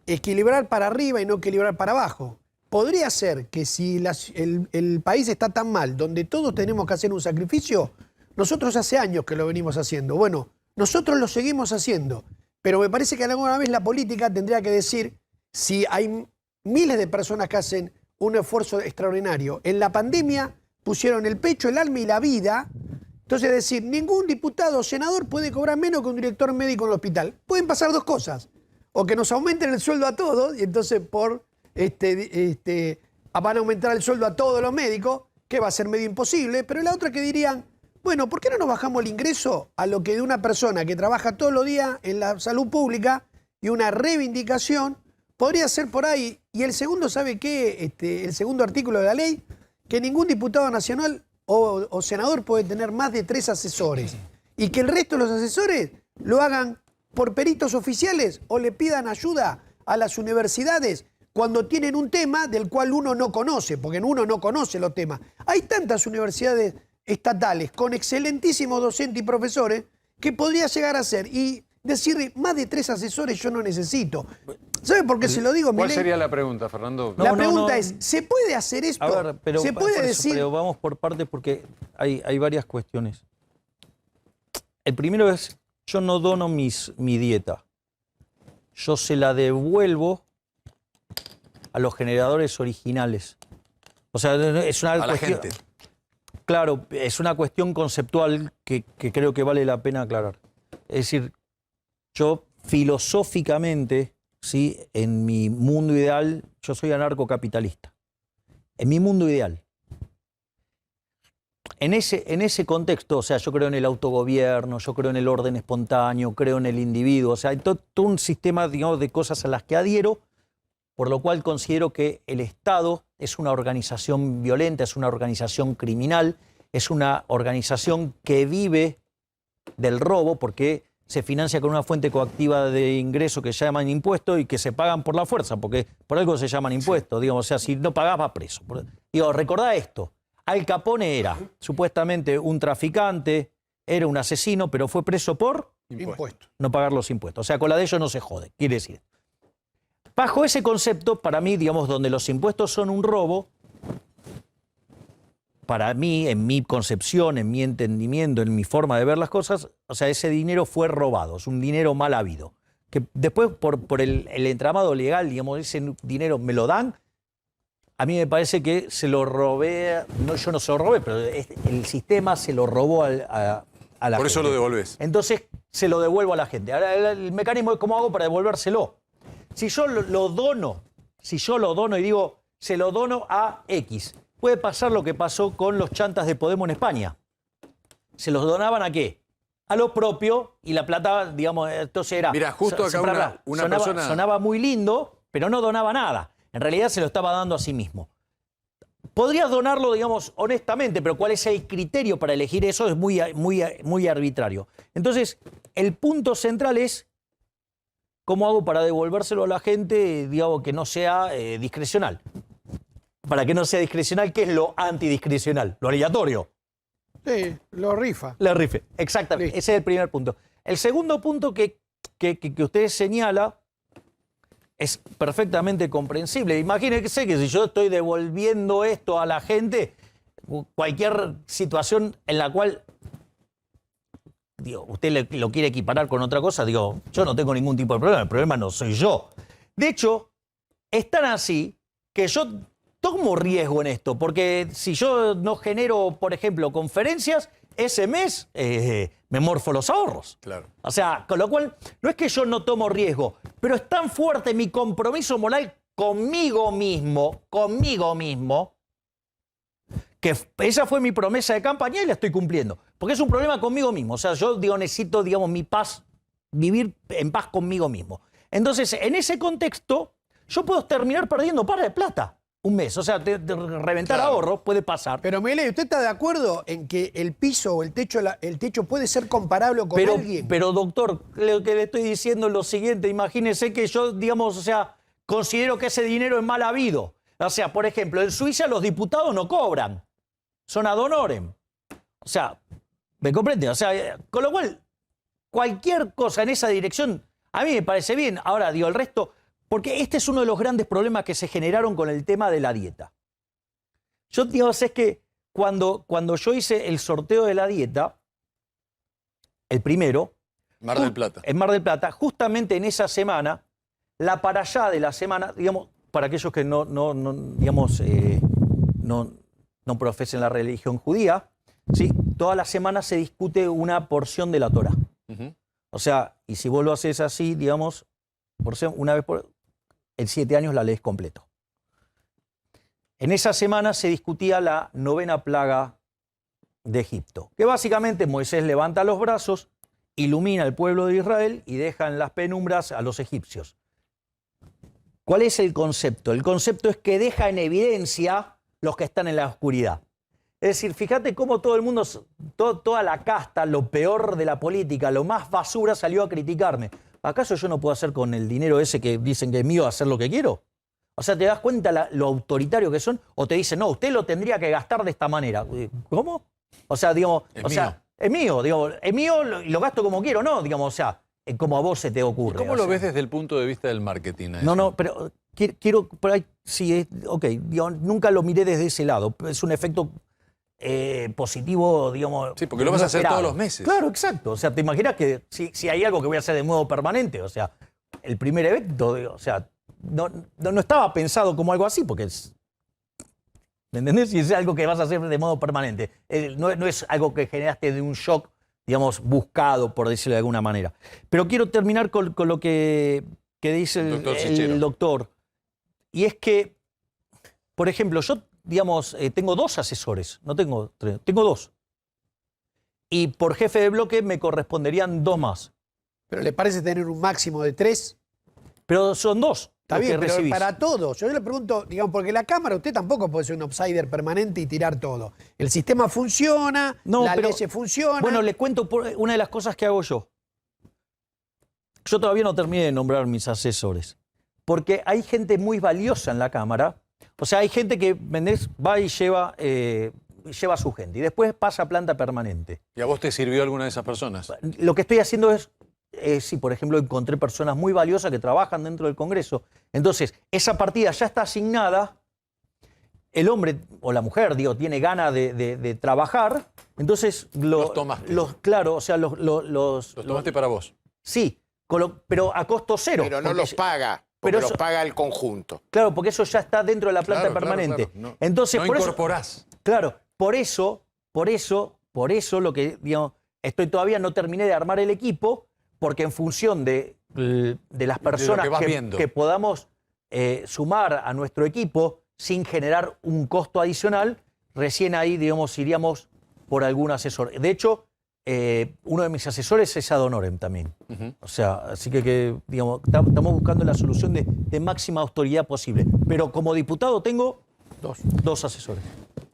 equilibrar para arriba y no equilibrar para abajo. Podría ser que si el país está tan mal, donde todos tenemos que hacer un sacrificio, nosotros hace años que lo venimos haciendo. Bueno, nosotros lo seguimos haciendo, pero me parece que alguna vez la política tendría que decir, si hay miles de personas que hacen un esfuerzo extraordinario, en la pandemia pusieron el pecho, el alma y la vida. Entonces, decir, ningún diputado o senador puede cobrar menos que un director médico en el hospital. Pueden pasar 2 cosas. O que nos aumenten el sueldo a todos, y entonces van a aumentar el sueldo a todos los médicos, que va a ser medio imposible. Pero la otra que dirían, bueno, ¿por qué no nos bajamos el ingreso a lo que de una persona que trabaja todos los días en la salud pública y una reivindicación podría ser por ahí? Y el segundo, ¿sabe qué? El segundo artículo de la ley, que ningún diputado nacional o senador puede tener más de 3 asesores y que el resto de los asesores lo hagan por peritos oficiales o le pidan ayuda a las universidades cuando tienen un tema del cual uno no conoce, porque uno no conoce los temas. Hay tantas universidades estatales con excelentísimos docentes y profesores que podría llegar a ser y decir, más de 3 asesores yo no necesito. ¿Sabe por qué se lo digo? ¿Cuál sería la pregunta, Fernando? La pregunta es, ¿se puede hacer esto? A ver, pero, ¿se puede decir? Pero vamos por partes porque hay varias cuestiones. El primero es, yo no dono mi dieta. Yo se la devuelvo a los generadores originales. O sea, es una cuestión, la gente. Claro, es una cuestión conceptual que creo que vale la pena aclarar. Es decir, yo filosóficamente, ¿sí?, en mi mundo ideal, yo soy anarcocapitalista. En mi mundo ideal. En ese contexto, o sea, yo creo en el autogobierno, yo creo en el orden espontáneo, creo en el individuo, o sea, hay todo un sistema, digamos, de cosas a las que adhiero, por lo cual considero que el Estado es una organización violenta, es una organización criminal, es una organización que vive del robo porque se financia con una fuente coactiva de ingreso que se llaman impuestos y que se pagan por la fuerza, porque por algo se llaman impuestos, digamos, o sea, si no pagás vas preso. Digo, recordá esto, Al Capone era supuestamente un traficante, era un asesino, pero fue preso por Impuestos. no pagar los impuestos. O sea, con la de ellos no se jode, quiere decir. Bajo ese concepto, para mí, digamos, donde los impuestos son un robo, para mí, en mi concepción, en mi entendimiento, en mi forma de ver las cosas, o sea, ese dinero fue robado, es un dinero mal habido. Que después, por el entramado legal, digamos, ese dinero me lo dan, a mí me parece que se lo robé, no, yo no se lo robé, pero el sistema se lo robó a la gente. Por eso lo devolvés. Entonces, se lo devuelvo a la gente. Ahora, el mecanismo es cómo hago para devolvérselo. Si yo lo dono y digo, se lo dono a X, puede pasar lo que pasó con los chantas de Podemos en España. ¿Se los donaban a qué? A lo propio y la plata, digamos, entonces era... Mira, justo acá una persona... Sonaba muy lindo, pero no donaba nada. En realidad se lo estaba dando a sí mismo. Podrías donarlo, digamos, honestamente, pero ¿cuál es el criterio para elegir eso? Es muy arbitrario. Entonces, el punto central es cómo hago para devolvérselo a la gente, digamos, que no sea discrecional. Para que no sea discrecional, ¿qué es lo antidiscrecional? Lo aleatorio. Sí, lo rifa. La rife, exactamente. Sí. Ese es el primer punto. El segundo punto que usted señala es perfectamente comprensible. Imagínense que si yo estoy devolviendo esto a la gente, cualquier situación en la cual, digo, usted lo quiere equiparar con otra cosa, digo, yo no tengo ningún tipo de problema, el problema no soy yo. De hecho, es tan así que yo tomo riesgo en esto, porque si yo no genero, por ejemplo, conferencias, ese mes me morfo los ahorros. Claro. O sea, con lo cual, no es que yo no tomo riesgo, pero es tan fuerte mi compromiso moral conmigo mismo, que esa fue mi promesa de campaña y la estoy cumpliendo. Porque es un problema conmigo mismo. O sea, yo necesito, digamos, mi paz, vivir en paz conmigo mismo. Entonces, en ese contexto, yo puedo terminar perdiendo par de plata un mes. O sea, reventar ahorros puede pasar. Pero Milei, ¿usted está de acuerdo en que el piso o el techo puede ser comparable con alguien? Pero, doctor, lo que le estoy diciendo es lo siguiente. Imagínese que yo, digamos, o sea, considero que ese dinero es mal habido. O sea, por ejemplo, en Suiza los diputados no cobran. Son ad honorem. O sea, ¿me comprende? O sea, con lo cual, cualquier cosa en esa dirección, a mí me parece bien. Ahora, digo, el resto, porque este es uno de los grandes problemas que se generaron con el tema de la dieta. Yo, digo, es que cuando yo hice el sorteo de la dieta, el primero, Mar del Plata. en Mar del Plata, justamente en esa semana, la para allá de la semana, digamos, para aquellos que no profesen la religión judía, ¿sí? Toda la semana se discute una porción de la Torá. O sea, y si vos lo haces así, digamos, una vez en 7 años la lees completo. En esa semana se discutía la 9ª plaga de Egipto, que básicamente Moisés levanta los brazos, ilumina al pueblo de Israel y deja en las penumbras a los egipcios. ¿Cuál es el concepto? El concepto es que deja en evidencia los que están en la oscuridad. Es decir, fíjate cómo todo el mundo, toda la casta, lo peor de la política, lo más basura salió a criticarme. ¿Acaso yo no puedo hacer con el dinero ese que dicen que es mío hacer lo que quiero? O sea, ¿te das cuenta lo autoritario que son? O te dicen, no, usted lo tendría que gastar de esta manera. ¿Cómo? O sea, digamos, es mío, digo, es mío y lo gasto como quiero, ¿no? Digamos, o sea, como a vos se te ocurre. ¿Cómo lo ves desde el punto de vista del marketing? No, pero quiero, sí, ok, digo, nunca lo miré desde ese lado. Es un efecto positivo, digamos. Sí, porque lo vas a hacer todos los meses. Claro, exacto. O sea, te imaginas que si hay algo que voy a hacer de modo permanente, o sea, el primer evento, o sea, no estaba pensado como algo así, porque es. ¿Me entendés? Si es algo que vas a hacer de modo permanente. No es algo que generaste de un shock, digamos, buscado, por decirlo de alguna manera. Pero quiero terminar con lo que dice el doctor. Y es que, por ejemplo, yo, digamos, tengo 2 asesores, no tengo 3, tengo 2. Y por jefe de bloque me corresponderían 2 más. ¿Pero le parece tener un máximo de 3? Pero son 2. Está bien, pero para todos. Yo le pregunto, digamos, porque la Cámara, usted tampoco puede ser un outsider permanente y tirar todo. El sistema funciona, la ley funciona. Bueno, le cuento una de las cosas que hago yo. Yo todavía no terminé de nombrar mis asesores. Porque hay gente muy valiosa en la Cámara. O sea, hay gente que va y lleva a su gente. Y después pasa a planta permanente. ¿Y a vos te sirvió alguna de esas personas? Lo que estoy haciendo es, si por ejemplo encontré personas muy valiosas que trabajan dentro del Congreso. Entonces, esa partida ya está asignada. El hombre o la mujer, digo, tiene ganas de trabajar. Entonces, los tomaste. Claro, o sea, los tomaste para vos. Sí, pero a costo cero. Pero no los paga. Porque los paga el conjunto. Claro, porque eso ya está dentro de la planta permanente. Claro. Entonces, no por incorporás. Eso, claro, por eso lo que, digamos, todavía no terminé de armar el equipo, porque en función de las personas que podamos sumar a nuestro equipo sin generar un costo adicional, recién ahí, digamos, iríamos por algún asesor. De hecho, uno de mis asesores es ad honorem también. O sea, así que digamos, estamos buscando la solución de máxima autoridad posible. Pero como diputado tengo 2 asesores.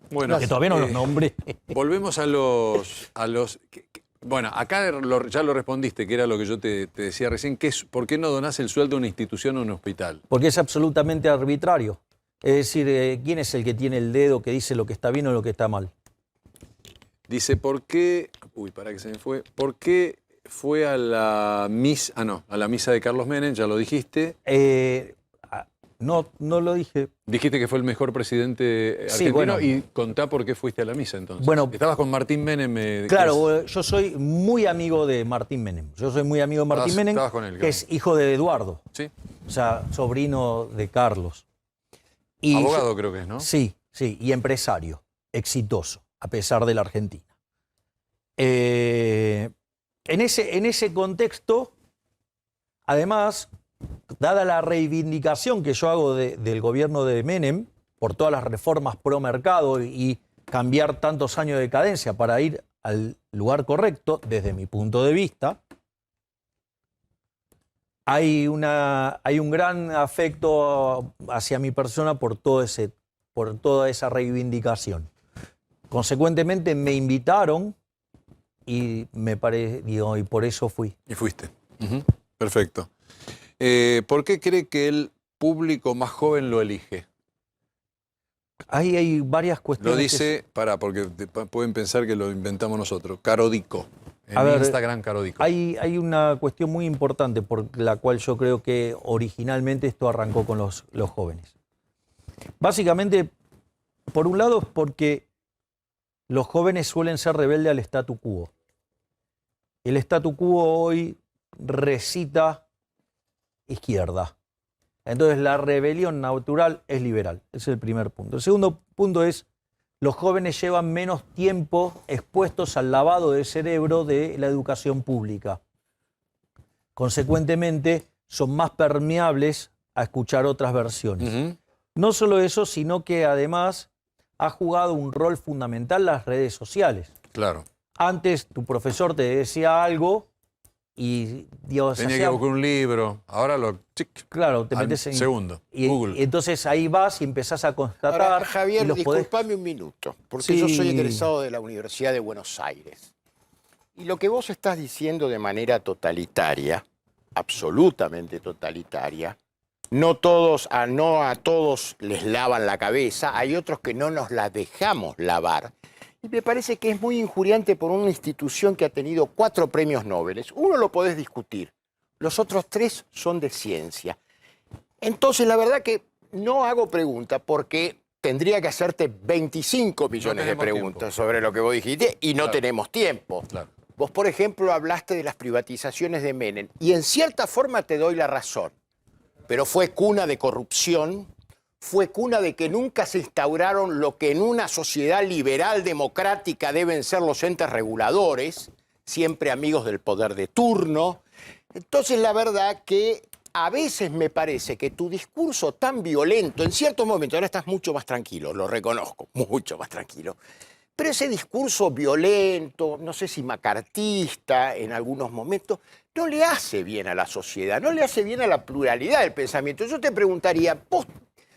Bueno, que todavía no los nombré. Volvemos a los bueno, acá ya lo respondiste, que era lo que yo te decía recién, que es ¿por qué no donás el sueldo a una institución o a un hospital? Porque es absolutamente arbitrario. Es decir, ¿quién es el que tiene el dedo que dice lo que está bien o lo que está mal? Dice, ¿por qué? Uy, para que se me fue. ¿Por qué fue a la misa? A la misa de Carlos Menem, ya lo dijiste. No lo dije. Dijiste que fue el mejor presidente argentino. Sí, bueno. Y contá por qué fuiste a la misa entonces. Bueno, estabas con Martín Menem. Claro, yo soy muy amigo de Martín Menem. Estabas con él, que es hijo de Eduardo. Sí. O sea, sobrino de Carlos. Y abogado creo que es, ¿no? Sí, y empresario, exitoso, a pesar de la Argentina. En ese contexto, además, dada la reivindicación que yo hago del gobierno de Menem, por todas las reformas pro mercado y cambiar tantos años de decadencia para ir al lugar correcto, desde mi punto de vista. Hay un gran afecto hacia mi persona por toda esa reivindicación. Consecuentemente me invitaron y y por eso fui. Y fuiste. Perfecto. ¿Por qué cree que el público más joven lo elige? Ahí hay varias cuestiones. Lo dice, porque pueden pensar que lo inventamos nosotros, Carodico. A ver, Instagram Carodico. Hay una cuestión muy importante por la cual yo creo que originalmente esto arrancó con los jóvenes. Básicamente, por un lado es porque los jóvenes suelen ser rebeldes al statu quo. El statu quo hoy recita izquierda. Entonces la rebelión natural es liberal. Ese es el primer punto. El segundo punto es, los jóvenes llevan menos tiempo expuestos al lavado de cerebro de la educación pública. Consecuentemente, son más permeables a escuchar otras versiones. No solo eso, sino que además ha jugado un rol fundamental las redes sociales. Claro. Antes tu profesor te decía algo y Dios, tenía que buscar un libro, ahora claro, te metes en segundo, y Google. Entonces ahí vas y empezás a constatar. Ahora, Javier, y disculpame un minuto, porque Sí. yo soy egresado de la Universidad de Buenos Aires. Y lo que vos estás diciendo de manera totalitaria, absolutamente totalitaria, no a todos les lavan la cabeza, hay otros que no nos la dejamos lavar. Y me parece que es muy injuriante por una institución que ha tenido 4 premios Nobel. Uno lo podés discutir, los otros 3 son de ciencia. Entonces, la verdad que no hago pregunta porque tendría que hacerte 25 millones de preguntas sobre lo que vos dijiste y no tenemos tiempo. Claro. Vos, por ejemplo, hablaste de las privatizaciones de Menem y en cierta forma te doy la razón, pero fue cuna de corrupción, fue cuna de que nunca se instauraron lo que en una sociedad liberal democrática deben ser los entes reguladores, siempre amigos del poder de turno. Entonces, la verdad que a veces me parece que tu discurso tan violento, en ciertos momentos, ahora estás mucho más tranquilo, lo reconozco, mucho más tranquilo, pero ese discurso violento, no sé si macartista en algunos momentos, no le hace bien a la sociedad, no le hace bien a la pluralidad del pensamiento. Yo te preguntaría, ¿vos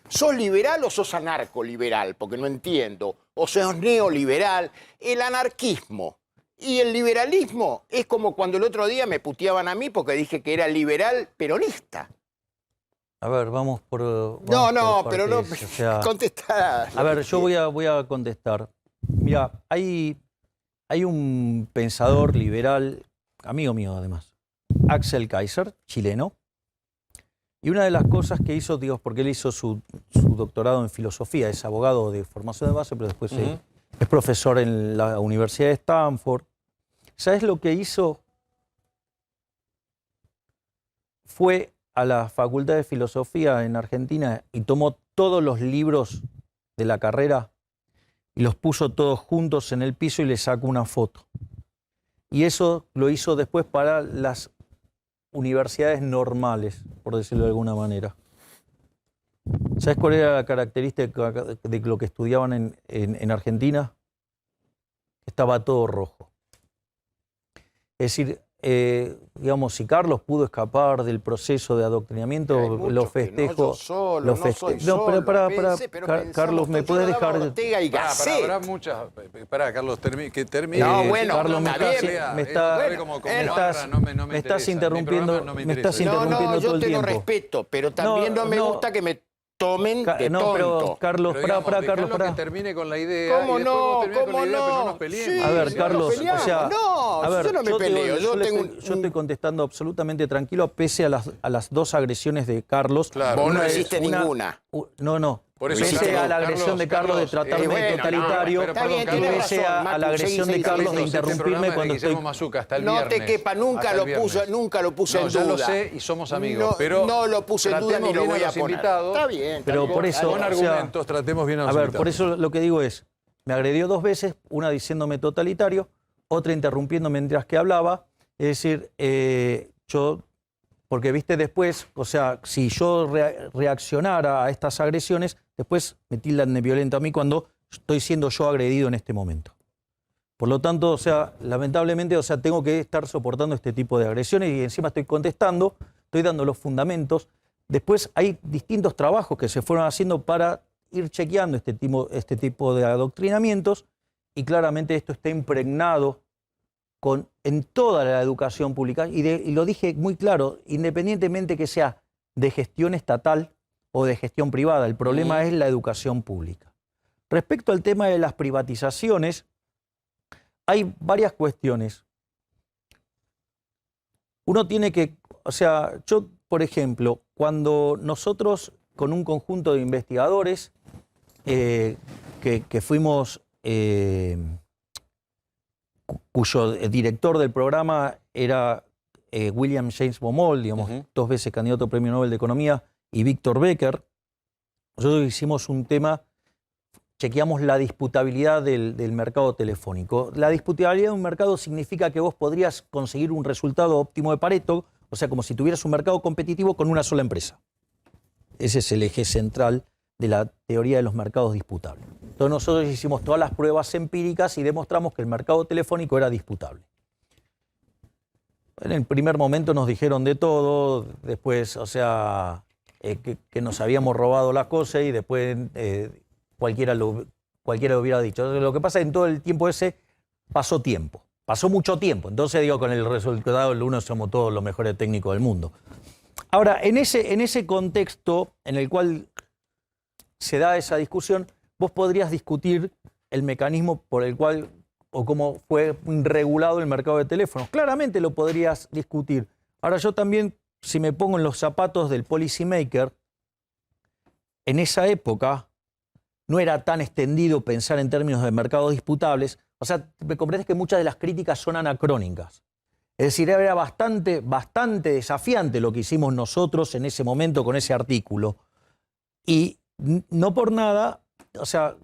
sos liberal o sos anarcoliberal? Porque no entiendo. O sos neoliberal. El anarquismo y el liberalismo es como cuando el otro día me puteaban a mí porque dije que era liberal peronista. A ver, vamos por... pero no, o sea, contestar. A ver, yo voy a contestar. Mira, hay un pensador liberal, amigo mío además, Axel Kaiser, chileno, y una de las cosas que hizo, digo, porque él hizo su doctorado en filosofía, es abogado de formación de base, pero después es profesor en la Universidad de Stanford. ¿Sabes lo que hizo? Fue a la Facultad de Filosofía en Argentina y tomó todos los libros de la carrera y los puso todos juntos en el piso y le sacó una foto. Y eso lo hizo después para las universidades normales, por decirlo de alguna manera. ¿Sabes cuál era la característica de lo que estudiaban en Argentina? Estaba todo rojo. Es decir, digamos, si Carlos pudo escapar del proceso de adoctrinamiento, lo festejo. No, pero para, Carlos, ¿me puedes dejar? Habrá muchas. Pará, Carlos, que termine. No, bueno, Carlos, me estás interrumpiendo todo el tiempo. Yo te lo respeto, pero también no me gusta que me tomen de tonto. No, pero Carlos, Carlos, que termine con la idea. ¿Cómo y no? ¿Cómo no? No nos peleemos. Sí, a ver, Carlos, o sea, no, a ver, yo no me peleo. Yo estoy contestando absolutamente tranquilo, pese a las 2 agresiones de Carlos. Claro. Vos no hiciste ninguna. No. Por eso, pese a la agresión de Carlos de tratarme de totalitario, pese a la agresión de Carlos de interrumpirme cuando estoy... No te quepa, nunca lo puse en duda. Ya lo sé y somos amigos, pero no lo puse en duda ni lo voy a poner. Está bien. Pero por eso, con argumentos, tratemos bien a los invitados. por eso lo que digo es, me agredió 2 veces, una diciéndome totalitario, otra interrumpiendo mientras que hablaba. Es decir, porque viste después, o sea, si yo reaccionara a estas agresiones, después me tildan de violento a mí cuando estoy siendo yo agredido en este momento. Por lo tanto, o sea, lamentablemente, o sea, tengo que estar soportando este tipo de agresiones y encima estoy contestando, estoy dando los fundamentos. Después hay distintos trabajos que se fueron haciendo para ir chequeando este tipo de adoctrinamientos y claramente esto está impregnado en toda la educación pública y lo dije muy claro, independientemente que sea de gestión estatal o de gestión privada, el problema es la educación pública. Respecto al tema de las privatizaciones, hay varias cuestiones. Uno tiene que, o sea, yo, por ejemplo, cuando nosotros con un conjunto de investigadores que fuimos, cuyo director del programa era William James Baumol, digamos, 2 veces candidato a Premio Nobel de Economía, y Víctor Becker, nosotros hicimos un tema, chequeamos la disputabilidad del mercado telefónico. La disputabilidad de un mercado significa que vos podrías conseguir un resultado óptimo de Pareto, o sea, como si tuvieras un mercado competitivo con una sola empresa. Ese es el eje central de la teoría de los mercados disputables. Entonces nosotros hicimos todas las pruebas empíricas y demostramos que el mercado telefónico era disputable. En el primer momento nos dijeron de todo, después, o sea, que nos habíamos robado las cosas y después cualquiera lo hubiera dicho. Lo que pasa es que en todo el tiempo ese pasó tiempo, pasó mucho tiempo. Entonces digo, con el resultado el uno somos todos los mejores técnicos del mundo. Ahora, en ese contexto en el cual se da esa discusión, vos podrías discutir el mecanismo por el cual o cómo fue regulado el mercado de teléfonos. Claramente lo podrías discutir. Ahora yo también, si me pongo en los zapatos del policymaker, en esa época no era tan extendido pensar en términos de mercados disputables. O sea, me comprendes que muchas de las críticas son anacrónicas. Es decir, era bastante desafiante lo que hicimos nosotros en ese momento con ese artículo. Y no por nada, o sea,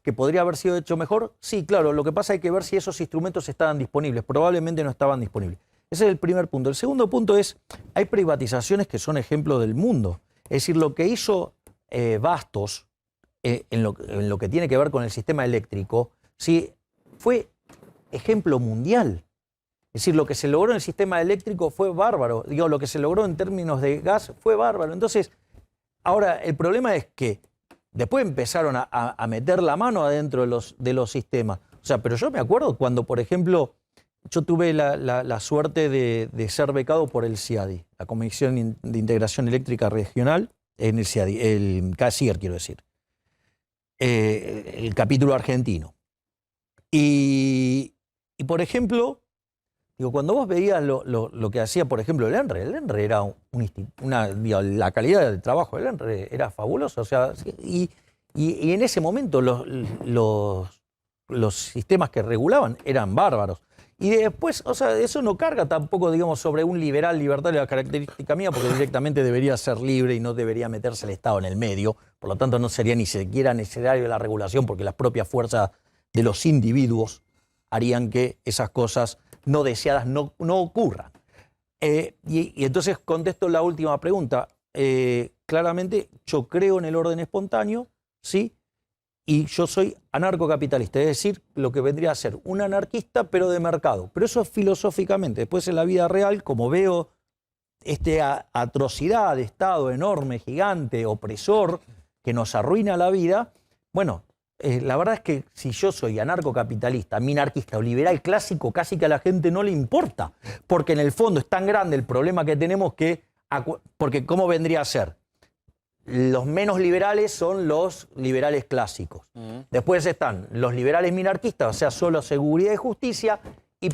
que podría haber sido hecho mejor. Sí, claro, lo que pasa es que ver si esos instrumentos estaban disponibles. Probablemente no estaban disponibles. Ese es el primer punto. El segundo punto es, hay privatizaciones que son ejemplo del mundo. Es decir, lo que hizo Bastos en lo que tiene que ver con el sistema eléctrico, sí, fue ejemplo mundial. Es decir, lo que se logró en el sistema eléctrico fue bárbaro. Digo, lo que se logró en términos de gas fue bárbaro. Entonces, ahora, el problema es que después empezaron a meter la mano adentro de los sistemas. O sea, pero yo me acuerdo cuando, por ejemplo, yo tuve la suerte de ser becado por el CIADI, la Comisión de Integración Eléctrica Regional, en el CIADI, el CASIER, quiero decir, el capítulo argentino. Y por ejemplo, digo, cuando vos veías lo que hacía, por ejemplo, el ENRE era digo, la calidad del trabajo del ENRE era fabulosa. O sea, y en ese momento los sistemas que regulaban eran bárbaros. Y después, o sea, eso no carga tampoco, digamos, sobre un liberal libertario, la característica mía, porque directamente debería ser libre y no debería meterse el Estado en el medio. Por lo tanto, no sería ni siquiera necesario la regulación, porque las propias fuerzas de los individuos harían que esas cosas no deseadas no ocurran. Y entonces contesto la última pregunta. Claramente, yo creo en el orden espontáneo, ¿sí? Y yo soy anarcocapitalista, es decir, lo que vendría a ser un anarquista, pero de mercado. Pero eso es filosóficamente. Después, en la vida real, como veo esta atrocidad de Estado enorme, gigante, opresor, que nos arruina la vida, bueno, la verdad es que si yo soy anarcocapitalista, minarquista o liberal clásico, casi que a la gente no le importa, porque en el fondo es tan grande el problema que tenemos porque ¿cómo vendría a ser? Los menos liberales son los liberales clásicos. Después están los liberales minarquistas, o sea, solo seguridad y justicia, y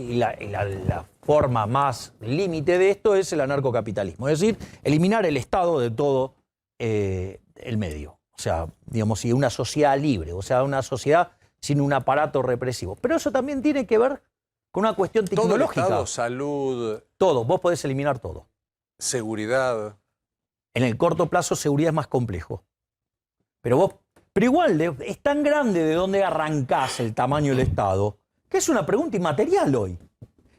la forma más límite de esto es el anarcocapitalismo, es decir, eliminar el Estado de todo el medio. O sea, digamos, y una sociedad libre, o sea, una sociedad sin un aparato represivo. Pero eso también tiene que ver con una cuestión tecnológica. Todo el Estado, salud. Todo, vos podés eliminar todo. Seguridad. En el corto plazo, seguridad es más complejo. Pero igual, es tan grande de dónde arrancás el tamaño del Estado, que es una pregunta inmaterial hoy.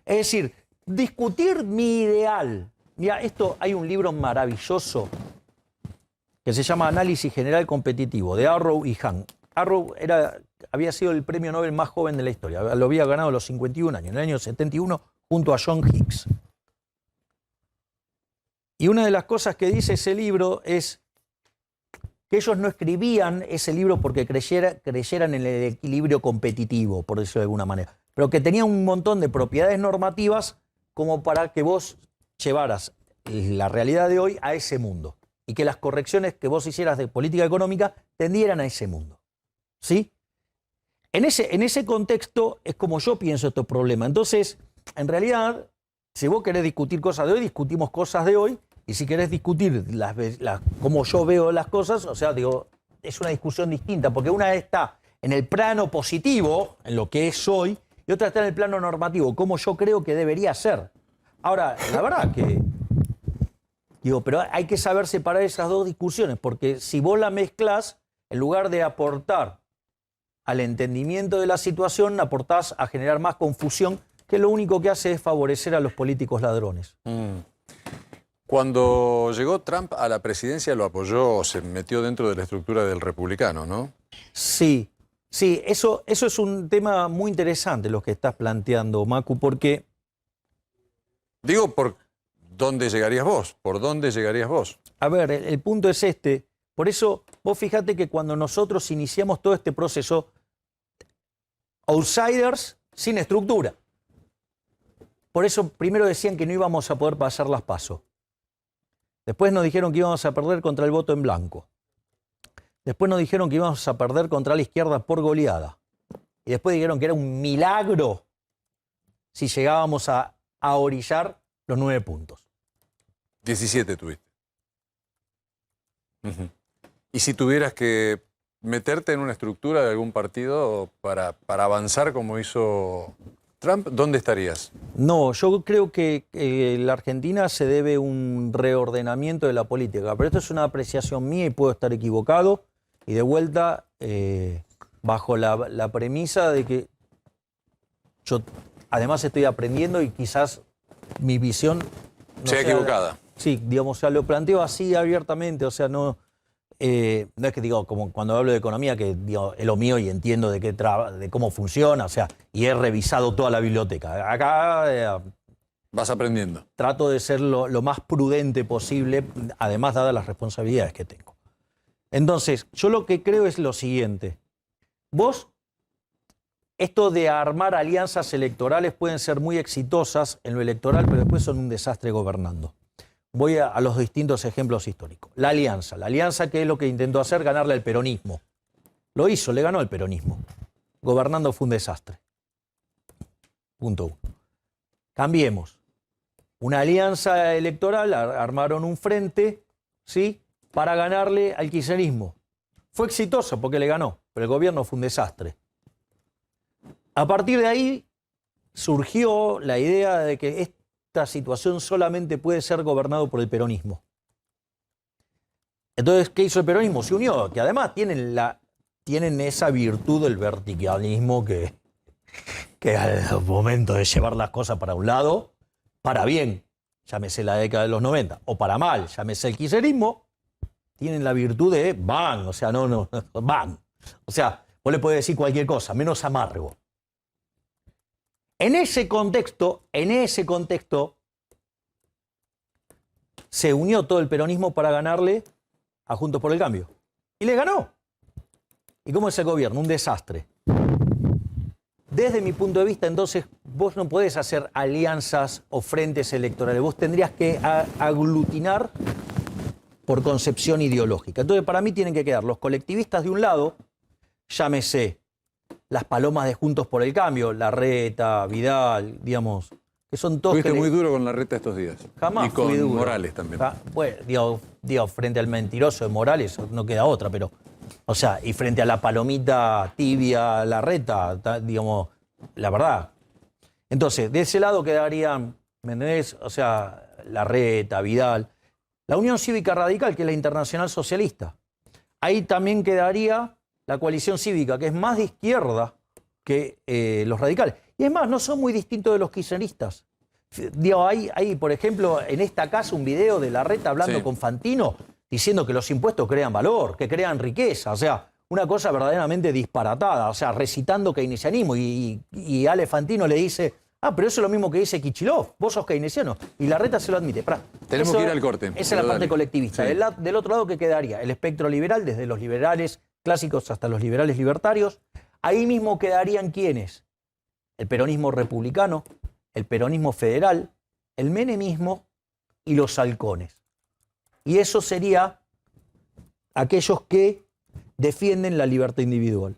Es decir, discutir mi ideal. Mira, hay un libro maravilloso que se llama Análisis General Competitivo, de Arrow y Hahn. Arrow había sido el premio Nobel más joven de la historia. Lo había ganado a los 51 años, en el año 71, junto a John Hicks. Y una de las cosas que dice ese libro es que ellos no escribían ese libro porque creyeran en el equilibrio competitivo, por decirlo de alguna manera, pero que tenía un montón de propiedades normativas como para que vos llevaras la realidad de hoy a ese mundo y que las correcciones que vos hicieras de política económica tendieran a ese mundo. ¿Sí? En ese contexto es como yo pienso estos problemas. Entonces, en realidad, si vos querés discutir cosas de hoy, discutimos cosas de hoy. Y si querés discutir cómo yo veo las cosas, o sea, digo, es una discusión distinta, porque una está en el plano positivo, en lo que es hoy, y otra está en el plano normativo, cómo yo creo que debería ser. Ahora, la verdad que, digo, pero hay que saber separar esas dos discusiones, porque si vos la mezclás, en lugar de aportar al entendimiento de la situación, aportás a generar más confusión, que lo único que hace es favorecer a los políticos ladrones. Cuando llegó Trump a la presidencia lo apoyó, se metió dentro de la estructura del republicano, ¿no? Sí, sí, eso es un tema muy interesante lo que estás planteando, Macu, porque... Digo, ¿por dónde llegarías vos? ¿Por dónde llegarías vos? A ver, el punto es este. Por eso, vos fíjate que cuando nosotros iniciamos todo este proceso, outsiders sin estructura. Por eso primero decían que no íbamos a poder pasar las PASO. Después nos dijeron que íbamos a perder contra el voto en blanco. Después nos dijeron que íbamos a perder contra la izquierda por goleada. Y después dijeron que era un milagro si llegábamos a orillar los 9 puntos. 17 tuviste. Y si tuvieras que meterte en una estructura de algún partido para avanzar como hizo Trump, ¿dónde estarías? No, yo creo que la Argentina se debe un reordenamiento de la política, pero esto es una apreciación mía y puedo estar equivocado, y de vuelta bajo la premisa de que yo además estoy aprendiendo y quizás mi visión... no sea equivocada. Sí, digamos, o sea, lo planteo así abiertamente, o sea, no es que digo, como cuando hablo de economía, que digo, es lo mío y entiendo de cómo funciona, o sea, y he revisado toda la biblioteca. Acá vas aprendiendo. Trato de ser lo más prudente posible, además dadas las responsabilidades que tengo. Entonces, yo lo que creo es lo siguiente. Vos, esto de armar alianzas electorales pueden ser muy exitosas en lo electoral, pero después son un desastre gobernando. Voy a los distintos ejemplos históricos. La alianza que es lo que intentó hacer, ganarle al peronismo. Lo hizo, le ganó al peronismo. Gobernando fue un desastre. Punto 1. Cambiemos. Una alianza electoral, armaron un frente, ¿sí?, para ganarle al kirchnerismo. Fue exitoso porque le ganó, pero el gobierno fue un desastre. A partir de ahí surgió la idea de que esta situación solamente puede ser gobernado por el peronismo. Entonces, ¿qué hizo el peronismo? Se unió, que además tienen esa virtud del verticalismo que al momento de llevar las cosas para un lado, para bien, llámese la década de los 90, o para mal, llámese el kirchnerismo, tienen la virtud de van, o sea, no, van. O sea, vos le podés decir cualquier cosa, menos amargo. En ese contexto, se unió todo el peronismo para ganarle a Juntos por el Cambio. Y le ganó. ¿Y cómo es el gobierno? Un desastre. Desde mi punto de vista, entonces, vos no podés hacer alianzas o frentes electorales. Vos tendrías que aglutinar por concepción ideológica. Entonces, para mí tienen que quedar los colectivistas de un lado, llámese las palomas de Juntos por el Cambio, Larreta, Vidal, digamos, que son todos... Fuiste muy duro con Larreta estos días. Jamás y con fui duro. Morales también. Bueno, digo, frente al mentiroso de Morales no queda otra, pero... O sea, y frente a la palomita tibia, Larreta, digamos, la verdad. Entonces, de ese lado quedarían, ¿me entendés? O sea, Larreta, Vidal. La Unión Cívica Radical, que es la Internacional Socialista. Ahí también quedaría la Coalición Cívica, que es más de izquierda que los radicales. Y es más, no son muy distintos de los kirchneristas. Digo, hay, por ejemplo, en esta casa un video de Larreta hablando con Fantino. diciendo que los impuestos crean valor, que crean riqueza, o sea, una cosa verdaderamente disparatada, o sea, recitando keynesianismo. Y Ale Fantino le dice, pero eso es lo mismo que dice Kicillof, vos sos keynesiano. Y Larreta se lo admite. Tenemos que ir al corte. Esa es la parte colectivista. Sí. Del otro lado, ¿qué quedaría? El espectro liberal, desde los liberales clásicos hasta los liberales libertarios. Ahí mismo quedarían ¿quiénes? El peronismo republicano, el peronismo federal, el menemismo y los halcones. Y eso sería aquellos que defienden la libertad individual.